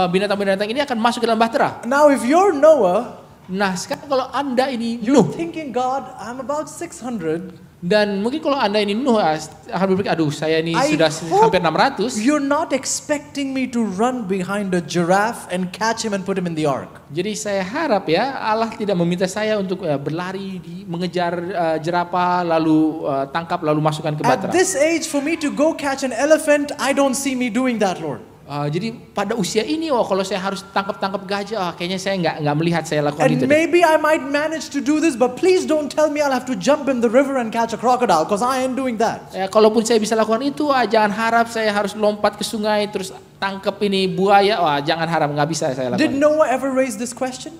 binatang-binatang ini akan masuk ke dalam bahtera. Now if you're Noah, nah sekarang kalau Anda ini you're Nuh, thinking, God, I'm about 600. dan mungkin kalau Anda ini Nuh akan berpikir, aduh saya ini I sudah hope hampir 600. You're not expecting me to run behind a giraffe and catch him and put him in the ark. Jadi saya harap ya Allah tidak meminta saya untuk berlari mengejar jerapah lalu tangkap lalu masukkan ke At bahtera. this age, for me to go catch an elephant, I don't see me doing that, Lord. Jadi pada usia ini, kalau saya harus tangkap gajah, kayaknya saya nggak melihat saya lakukan And itu. maybe I might manage to do this, but please don't tell me I'll have to jump in the river and catch a crocodile, because I ain't doing that. Kalaupun saya bisa lakukan itu, jangan harap saya harus lompat ke sungai terus tangkap ini buaya. Jangan harap, nggak bisa saya Did lakukan. Noah ever raise this question?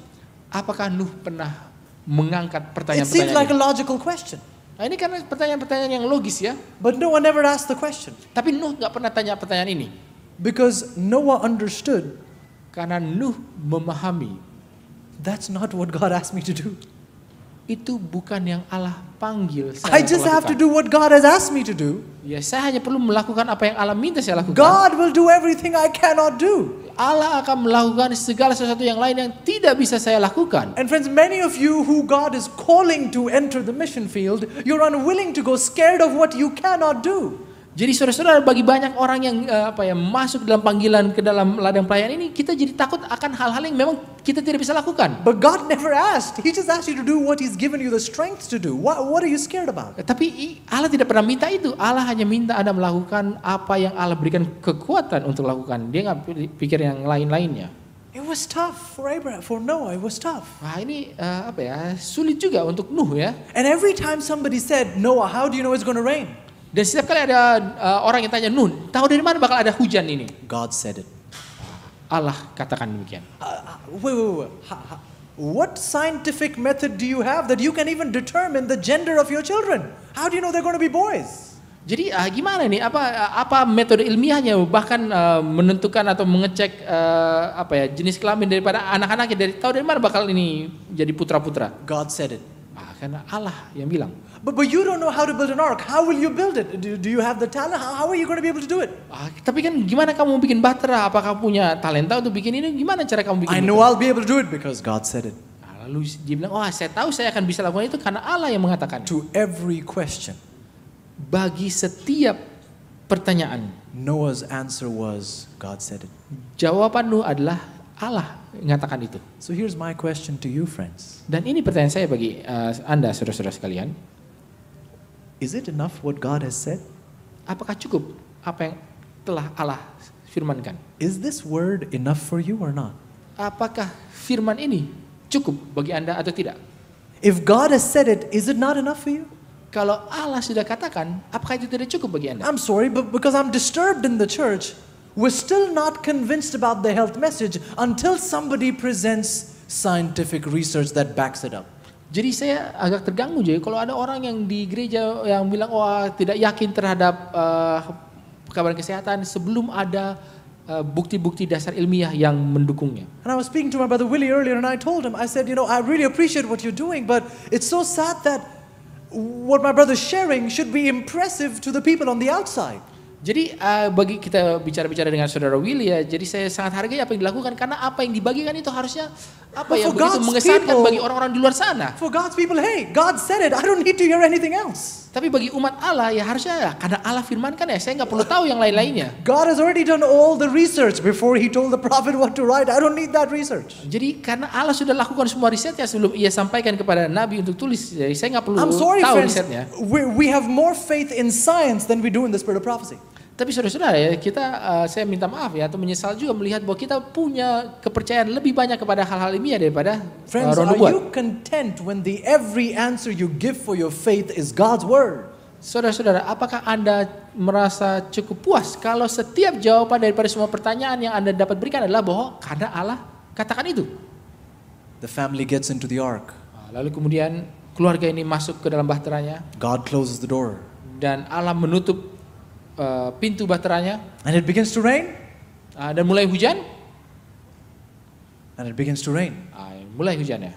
Apakah Nuh pernah mengangkat It seems like a pertanyaan-pertanyaan ini? logical question. Ini karena pertanyaan-pertanyaan yang logis ya. But Noah never asked the question. Tapi Nuh nggak pernah tanya pertanyaan ini. Because Noah understood Karena Nuh memahami that's not what God asked me to do. itu bukan yang Allah panggil I saya just untuk have to lakukan. do what God has asked me to do. Ya, saya hanya perlu melakukan apa yang Allah minta saya lakukan. God will do everything I cannot do. Allah akan melakukan segala sesuatu yang lain yang tidak bisa saya lakukan. And friends, many of you who God is calling to enter the mission field, you're unwilling to go, scared of what you cannot do. Jadi saudara-saudara, bagi banyak orang yang masuk dalam panggilan ke dalam ladang pelayanan ini, kita jadi takut akan hal-hal yang memang kita tidak bisa lakukan. But God never asked. He just asked you to do what He's given you the strength to do. What are you scared about? Tapi Allah tidak pernah minta itu. Allah hanya minta Anda melakukan apa yang Allah berikan kekuatan untuk lakukan. Dia nggak pikir yang lain-lainnya. It was tough for Abraham, for Noah. It was tough. Wah, ini sulit juga untuk Nuh ya. And every time somebody said, Noah, how do you know it's going to rain? Dan setiap kali ada orang yang tanya, Nuh, tahu dari mana bakal ada hujan ini? God said it. Allah katakan demikian. Wait. What scientific method do you have that you can even determine the gender of your children? How do you know they're going to be boys? Jadi gimana nih? Apa metode ilmiahnya bahkan menentukan atau mengecek jenis kelamin daripada anak-anaknya, tahu dari mana bakal ini jadi putra-putra? God said it. Karena Allah yang bilang. But you don't know how to build an ark. How will you build it? Do you have the talent? How are you going to be able to do it? Tapi kan gimana kamu bikin bahtera? Apakah punya talenta untuk bikin ini? Gimana cara kamu bikin I itu? know I'll be able to do it because God said it. Lalu dia bilang, saya tahu saya akan bisa lakukan itu karena Allah yang mengatakan. To every question, Bagi setiap pertanyaan, Noah's answer was, God said it. Jawaban Nuh adalah Allah mengatakan itu. So here's my question to you, friends. Dan ini pertanyaan saya bagi Anda, saudara-saudara sekalian. Is it enough what God has said? Apakah cukup apa yang telah Allah firmankan? Is this word enough for you or not? Apakah firman ini cukup bagi Anda atau tidak? If God has said it, is it not enough for you? Kalau Allah sudah katakan, apakah itu tidak cukup bagi Anda? I'm sorry, but because I'm disturbed in the church, we're still not convinced about the health message until somebody presents scientific research that backs it up. Jadi saya agak terganggu jadi kalau ada orang yang di gereja yang bilang tidak yakin terhadap kabar kesehatan sebelum ada bukti-bukti dasar ilmiah yang mendukungnya. And I was speaking to my brother Willie earlier and I told him, I said, I really appreciate what you're doing, but it's so sad that what my brother's sharing should be impressive to the people on the outside. Jadi bagi kita bicara-bicara dengan saudara Willy ya, jadi saya sangat hargai apa yang dilakukan karena apa yang dibagikan itu harusnya apa But ya for begitu God's mengesankan people- bagi orang-orang di luar sana. For God's people, hey, God said it. I don't need to hear anything else. Tapi bagi umat Allah ya harusnya ya, karena Allah firmankan ya, saya nggak perlu tahu yang lain-lainnya. God has already done all the research before he told the prophet what to write. I don't need that research. Jadi karena Allah sudah lakukan semua risetnya sebelum ia sampaikan kepada Nabi untuk tulis, jadi saya nggak perlu I'm sorry, tahu friends. risetnya. We have more faith in science than we do in the spirit of prophecy. Tapi saudara-saudara ya, saya minta maaf ya atau menyesal juga melihat bahwa kita punya kepercayaan lebih banyak kepada hal-hal ilmiah daripada Friends, roh are nubuat. you content when the every answer you give for your faith is God's word? Saudara-saudara, apakah Anda merasa cukup puas kalau setiap jawaban daripada semua pertanyaan yang Anda dapat berikan adalah bahwa karena Allah katakan itu? The family gets into the ark. Lalu kemudian keluarga ini masuk ke dalam bahteranya God closes the door. dan Allah menutup pintu bahteranya And it begins to rain. dan mulai hujan. And it begins to rain. Mulai hujan ya.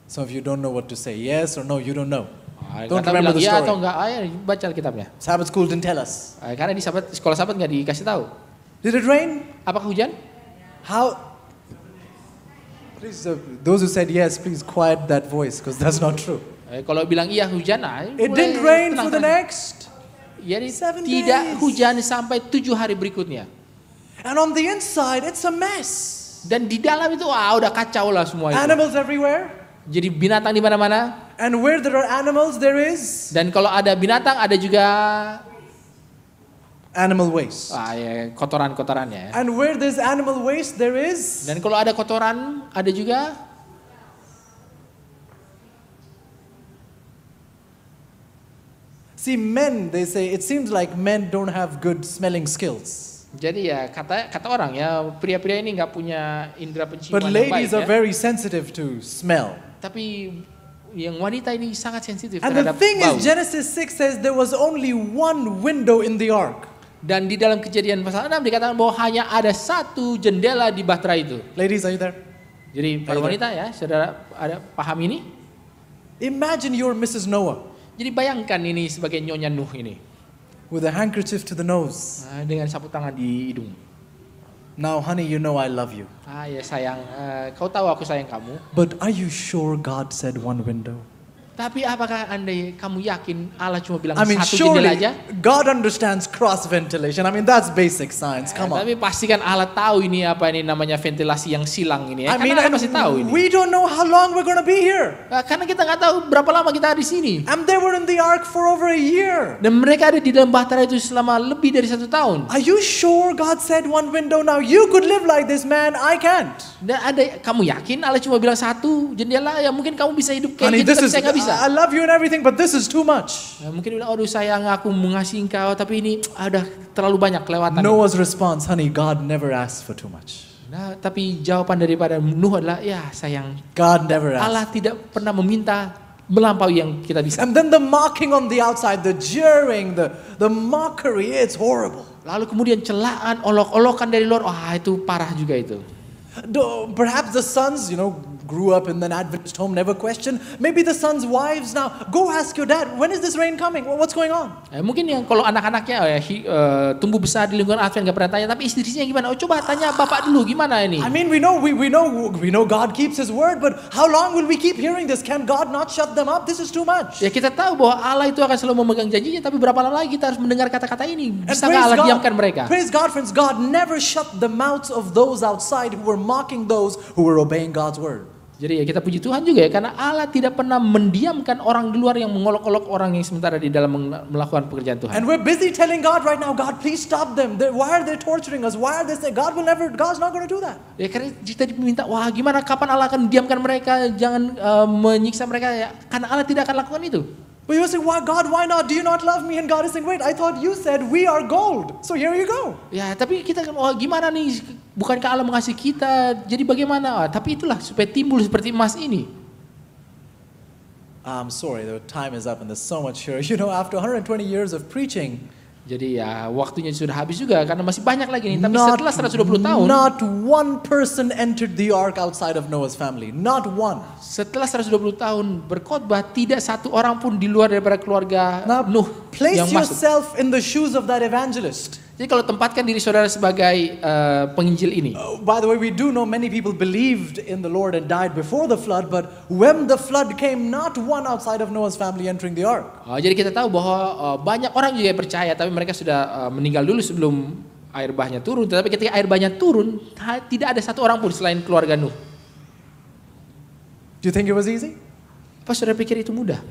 Some of you don't know what to say. Yes or no, you don't know. Don't Kata remember bilang the ya atau story. enggak, ya baca Alkitabnya. Sabbath school didn't tell us. Karena di sekolah sahabat nggak dikasih tahu. Did it rain? Apakah hujan? How? Please, those who said yes, please quiet that voice because that's not true. Kalau bilang iya hujan, It didn't rain for the next. Jadi 7 tidak days. hujan sampai 7 hari berikutnya. And on the inside, it's a mess. Dan di dalam itu udah kacau lah semua itu. Animals everywhere. Jadi binatang di mana-mana. And where there are animals, there is Dan kalau ada binatang ada juga animal waste. ya, kotoran-kotorannya. And where there's animal waste, there is Dan kalau ada kotoran ada juga see, men, they say, it seems like men don't have good smelling skills. jadi ya kata orang ya pria-pria ini nggak punya indera penciuman But yang baik ladies are ya. very sensitive to smell. Tapi yang wanita ini sangat sensitif And the terhadap thing bau. is, Genesis 6 says there was only one window in the ark. Dan di dalam Kejadian pasal 6 dikatakan bahwa hanya ada satu jendela di bahtera itu. Ladies, are you there? Jadi para wanita ya, saudara ada paham ini? Imagine you're Mrs. Noah Jadi bayangkan ini sebagai Nyonya Nuh ini with a handkerchief to the nose. dengan sapu tangan di hidung. Now, honey, you know I love you. Ya sayang, kau tahu aku sayang kamu. But are you sure God said one window? Tapi apakah kamu yakin Allah cuma bilang I mean, satu jendela surely aja? God understands cross ventilation. I mean, that's basic science. Come on. Tapi pastikan Allah tahu ini apa ini namanya ventilasi yang silang ini ya. I mean, Karena Allah pasti tahu ini. we don't know how long we're going to be here. Karena kita nggak tahu berapa lama kita di sini. And they were in the ark for over a year. Dan mereka ada di dalam bahtera itu selama lebih dari 1 tahun. Are you sure God said one window? Now you could live like this, man. I can't. Dan kamu yakin Allah cuma bilang satu jendela ya mungkin kamu bisa hidup kayak Honey, gitu this tapi is, saya nggak bisa. I love you and everything, but this is too much. Mungkin bilang aduh sayang aku mengasihi engkau tapi ini udah terlalu banyak kelewatan. Noah's response, honey, God never asked for too much. Nah, tapi jawaban daripada Nuh adalah ya sayang God never Allah asked. tidak pernah meminta melampaui yang kita bisa. And then the mocking on the outside, the jeering, the mockery, it's horrible. Lalu kemudian celaan, olok-olokan dari luar, itu parah juga itu. Perhaps the sons, grew up in an Adventist home, never questioned. Maybe the sons' wives now, go ask your dad, when is this rain coming? What's going on? Mungkin yang kalau anak-anaknya tumbuh besar di lingkungan Advent gak pernah tanya, tapi istrinya gimana? Coba tanya bapak dulu gimana ini? I mean, we know God keeps His word, but how long will we keep hearing this? Can God not shut them up? This is too much. Ya kita tahu bahwa Allah itu akan selalu memegang janjinya, tapi berapa lama lagi kita harus mendengar kata-kata ini? And Bisa nggak Allah diamkan mereka? praise God, friends. God never shut the mouths of those outside who were mocking those who were obeying God's word. Jadi ya kita puji Tuhan juga ya, karena Allah tidak pernah mendiamkan orang di luar yang mengolok-olok orang yang sementara di dalam melakukan pekerjaan Tuhan. And we're busy telling God right now, God, please stop them. Why are they torturing us? Why are they saying? God's not going to do that. Ya karena kita diminta, wah gimana kapan Allah akan diamkan mereka, jangan menyiksa mereka ya, karena Allah tidak akan lakukan itu. But you say, why God, why not? Do you not love me? And God is saying, wait, I thought you said we are gold. So here you go. Ya tapi kita kan, wah gimana nih, bukankah Allah mengasihi kita, jadi bagaimana? Tapi itulah supaya timbul seperti emas ini. I'm sorry, the time is up and there's so much here. After 120 years of preaching, Jadi ya waktunya sudah habis juga karena masih banyak lagi nih. Tapi setelah 120 tahun, Not one person entered the ark outside of Noah's family. Not one. setelah 120 tahun berkhotbah, tidak satu orang pun di luar daripada keluarga Now, Nuh place yang masuk. yourself in the shoes of that evangelist. Jadi kalau tempatkan diri saudara sebagai penginjil ini. By the way, we do know many people believed in the Lord and died before the flood, but when the flood came, not one outside of Noah's family entering the ark. Jadi kita tahu bahwa banyak orang juga yang percaya, tapi mereka sudah meninggal dulu sebelum air bahnya turun. Tetapi ketika air bahnya turun, tidak ada satu orang pun selain keluarga Nuh. Do you think it was easy? Apa saudara pikir itu mudah?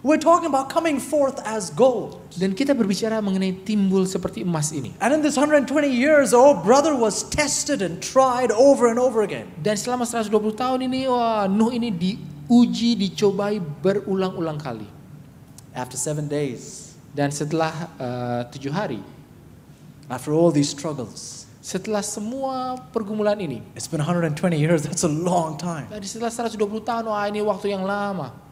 We're talking about coming forth as gold. Dan kita berbicara mengenai timbul seperti emas ini. And in this 120 years, oh brother was tested and tried over and over again. Dan selama 120 tahun ini, Nuh ini diuji, dicobai berulang-ulang kali. After 7 days, Dan setelah 7 hari, after all these struggles, setelah semua pergumulan ini, it's been 120 years, that's a long time. tadi setelah 120 tahun, ini waktu yang lama.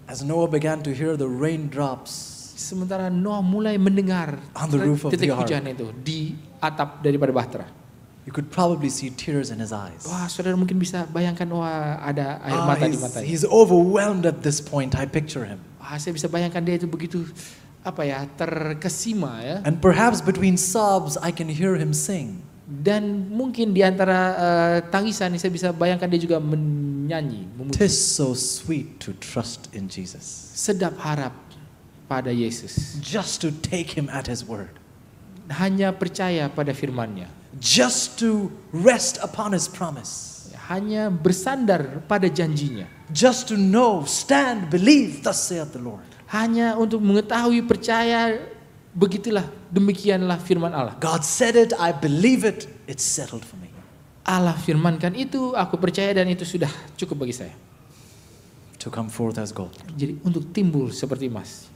As Noah began to hear the raindrops Sementara Noah mulai mendengar on the roof of the titik ark, hujan itu di atap daripada bahtera. you could probably see tears in his eyes. Wah, saudara mungkin bisa bayangkan, ada air mata di matanya. He's overwhelmed at this point, I picture him. Saya bisa bayangkan dia itu begitu terkesima ya. And perhaps between sobs, I can hear him sing. Dan mungkin di antara tangisan saya bisa bayangkan dia juga menyanyi, memuji. Tis so sweet to trust in Jesus. Sedap harap pada Yesus. Just to take him at his word. Hanya percaya pada firman-Nya. Just to rest upon his promise. Hanya bersandar pada janjinya. Just to know, stand, believe, thus saith the Lord. Hanya untuk mengetahui, percaya, begitulah, demikianlah firman Allah. God said it, I believe it, it's settled for me. Allah firmankan itu, aku percaya dan itu sudah cukup bagi saya. To come forth as gold. Jadi untuk timbul seperti emas.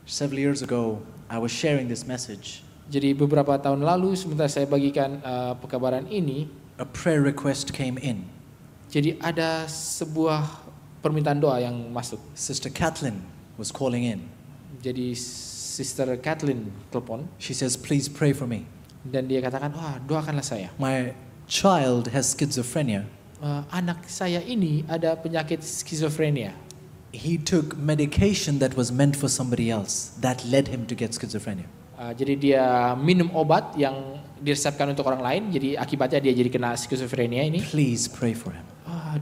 Several years ago, I was sharing this message. Jadi beberapa tahun lalu, sementara saya bagikan pekabaran ini, A prayer request came in. jadi ada sebuah permintaan doa yang masuk. Sister Kathleen was calling in. Jadi Sister Kathleen telepon She says, please pray for me. dan dia katakan, doakanlah saya. My child has schizophrenia. Anak saya ini ada penyakit skizofrenia. He took medication that was meant for somebody else. That led him to get schizophrenia. Jadi dia minum obat yang diresepkan untuk orang lain, jadi akibatnya dia jadi kena skizofrenia ini. Please pray for him.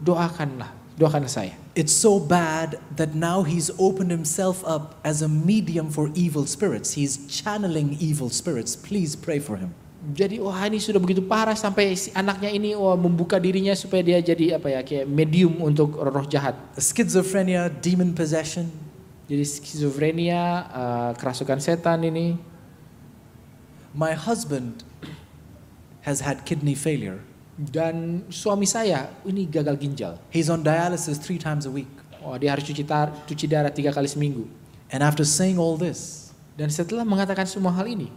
Doakanlah saya. It's so bad that now he's opened himself up as a medium for evil spirits. He's channeling evil spirits. Please pray for him. Jadi ini sudah begitu parah sampai si anaknya ini membuka dirinya supaya dia jadi kayak medium untuk roh jahat. Schizophrenia, demon possession. Jadi skizofrenia, kerasukan setan ini. My husband has had kidney failure. Dan suami saya ini gagal ginjal. He's on dialysis 3 times a week. Dia harus cuci darah 3 kali seminggu. And after saying all this, Dan setelah mengatakan semua hal ini,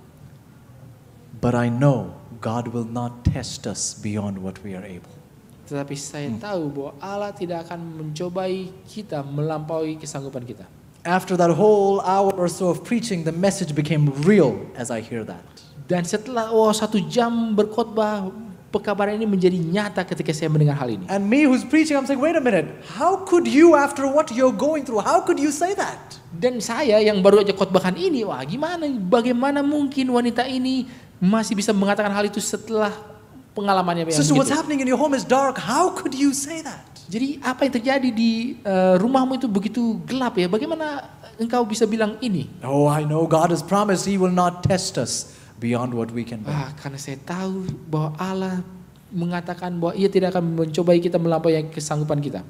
but I know God will not test us beyond what we are able. tetapi saya tahu bahwa Allah tidak akan mencobai kita melampaui kesanggupan kita. After that whole hour or so of preaching, the message became real as I hear that. Dan setelah 1 jam berkhotbah, pekabaran ini menjadi nyata ketika saya mendengar hal ini. And me who's preaching, I'm saying, wait a minute, how could you after what you're going through, how could you say that? Dan saya yang baru aja khotbahkan ini, bagaimana mungkin wanita ini masih bisa mengatakan hal itu setelah pengalamannya yang Sister, what's begitu. happening in your home is dark. How could you say that? Jadi apa yang terjadi di rumahmu itu begitu gelap ya? Bagaimana engkau bisa bilang ini? Oh, I know God has promised He will not test us beyond what we can bear. Karena saya tahu bahwa Allah mengatakan bahwa Ia tidak akan mencobai kita melampaui kesanggupan kita.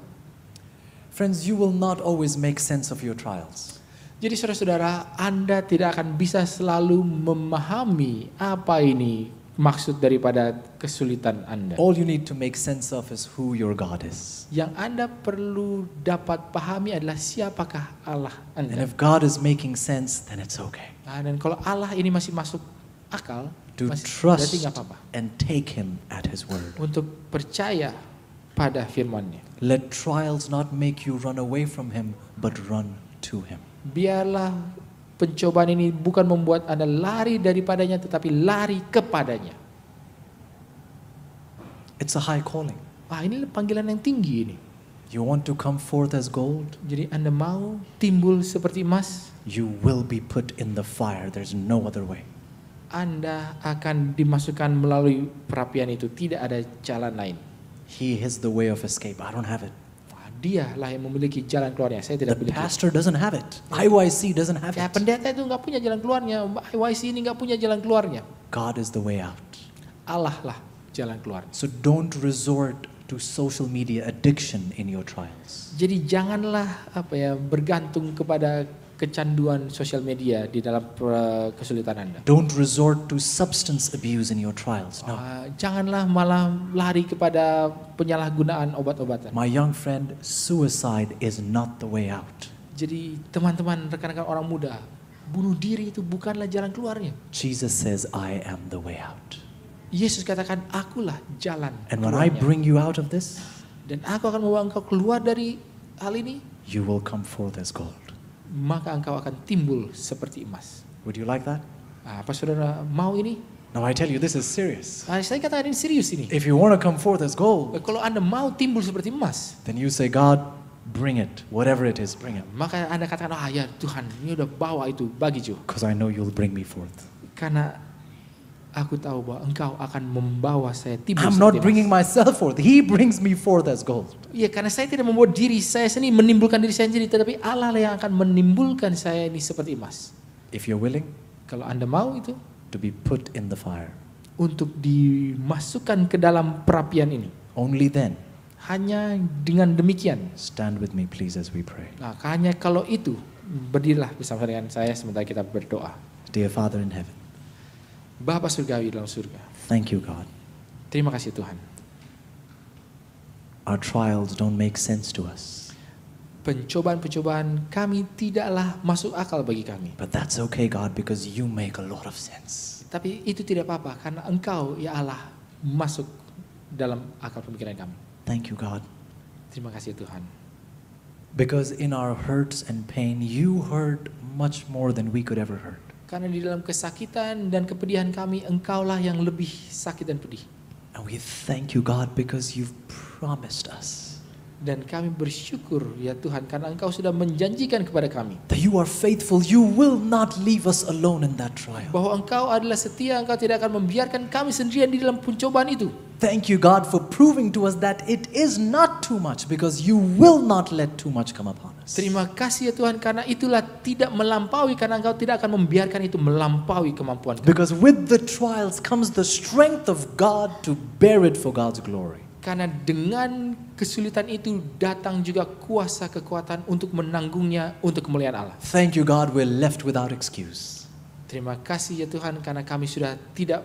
Friends, you will not always make sense of your trials. Jadi saudara-saudara, Anda tidak akan bisa selalu memahami apa ini maksud daripada kesulitan Anda. All you need to make sense of is who your God is. Yang Anda perlu dapat pahami adalah siapakah Allah And Anda. if God is making sense, then it's okay. Dan kalau Allah ini masih masuk akal, To berarti trust nggak apa-apa. and take Him at His word. Untuk percaya pada firman-Nya. Let trials not make you run away from Him, but run to Him. Biarlah pencobaan ini bukan membuat Anda lari daripadanya, tetapi lari kepadanya. It's a high calling. Ini panggilan yang tinggi ini. You want to come forth as gold? Jadi Anda mau timbul seperti emas, You will be put in the fire. There's no other way. Anda akan dimasukkan melalui perapian itu. Tidak ada jalan lain. He is the way of escape. I don't have it. Dialah yang memiliki jalan keluarnya. Saya tidak The memiliki. pastor doesn't have it. IYC doesn't have Ya, it. pendeta itu nggak punya jalan keluarnya. IYC ini nggak punya jalan keluarnya. God is the way out. Allah lah jalan keluar. So don't resort to social media addiction in your trials. Jadi janganlah bergantung kepada kecanduan sosial media di dalam kesulitan Anda. Don't resort to substance abuse in your trials. No. Janganlah malah lari kepada penyalahgunaan obat-obatan. My young friend, suicide is not the way out. Jadi teman-teman, rekan-rekan orang muda, bunuh diri itu bukanlah jalan keluarnya. Jesus says, I am the way out. Yesus katakan, akulah jalan And when I keluarnya. bring you out of this, Dan aku akan membawa engkau keluar dari hal ini, you will come forth as gold. maka engkau akan timbul seperti emas. Would you like that? Apa saudara mau ini? Now I tell you, this is serious. Saya katakan ini serius ini. If you want to come forth as gold, Kalau Anda mau timbul seperti emas, then you say, God, bring it. Whatever it is, bring it. maka Anda katakan, ya Tuhan, ini udah bawa itu bagi Jo. Because I know you'll bring me forth. Karena aku tahu bahwa engkau akan membawa saya timbul I'm seperti not emas. bringing myself forth. He brings me forth as gold. Iya, karena saya tidak membuat diri saya sendiri, menimbulkan diri saya sendiri, tetapi Allah lah yang akan menimbulkan saya ini seperti emas. If you're willing Kalau Anda mau itu, to be put in the fire, untuk dimasukkan ke dalam perapian ini, only then hanya dengan demikian. stand with me, please, as we pray. Nah, hanya kalau itu, berdirilah bersama dengan saya sementara kita berdoa. Dear Father in heaven, Bapa surgawi dalam surga, thank you, God. terima kasih Tuhan. Our trials don't make sense to us, Pencobaan-pencobaan kami tidaklah masuk akal bagi kami. but that's okay, God, because you make a lot of sense. Tapi itu tidak apa-apa karena Engkau ya Allah masuk dalam akal pemikiran kami. Thank you, God, Terima kasih Tuhan. because in our hurts and pain, you hurt much more than we could ever hurt. Karena di dalam kesakitan dan kepedihan kami, Engkaulah yang lebih sakit dan pedih. And we thank you, God, because you've promised us Dan kami bersyukur ya Tuhan karena Engkau sudah menjanjikan kepada kami that you are faithful. You will not leave us alone in that trial. bahwa Engkau adalah setia, Engkau tidak akan membiarkan kami sendirian di dalam pencobaan itu. Thank you, God, for proving to us that it is not too much, because you will not let too much come upon us. Terima kasih ya Tuhan karena itulah tidak melampaui, karena Engkau tidak akan membiarkan itu melampaui kemampuan kami. Because with the trials comes the strength of God to bear it for God's glory. Karena dengan kesulitan itu datang juga kuasa kekuatan untuk menanggungnya untuk kemuliaan Allah. Thank you, God, we're left without excuse. Terima kasih ya Tuhan karena kami sudah tidak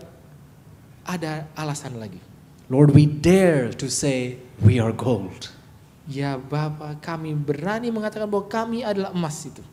ada alasan lagi. Lord, we dare to say we are gold. Ya Bapa, kami berani mengatakan bahwa kami adalah emas itu.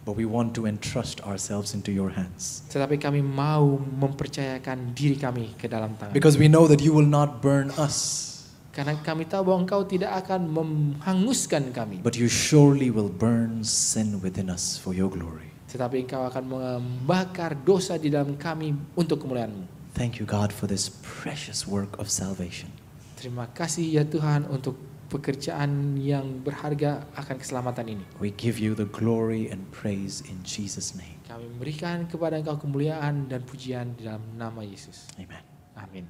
But we want to entrust ourselves into your hands. Tetapi kami mau mempercayakan diri kami ke dalam tangan. Because we know that you will not burn us, Karena kami tahu bahwa Engkau tidak akan menghanguskan kami. but you surely will burn sin within us for your glory. Tetapi Engkau akan membakar dosa di dalam kami untuk kemuliaan-Mu. Thank you, God, for this precious work of salvation. Terima kasih ya Tuhan untuk pekerjaan yang berharga akan keselamatan ini. We give you the glory and praise in Jesus' name. Kami memberikan kepada Engkau kemuliaan dan pujian di dalam nama Yesus. Amen. Amin.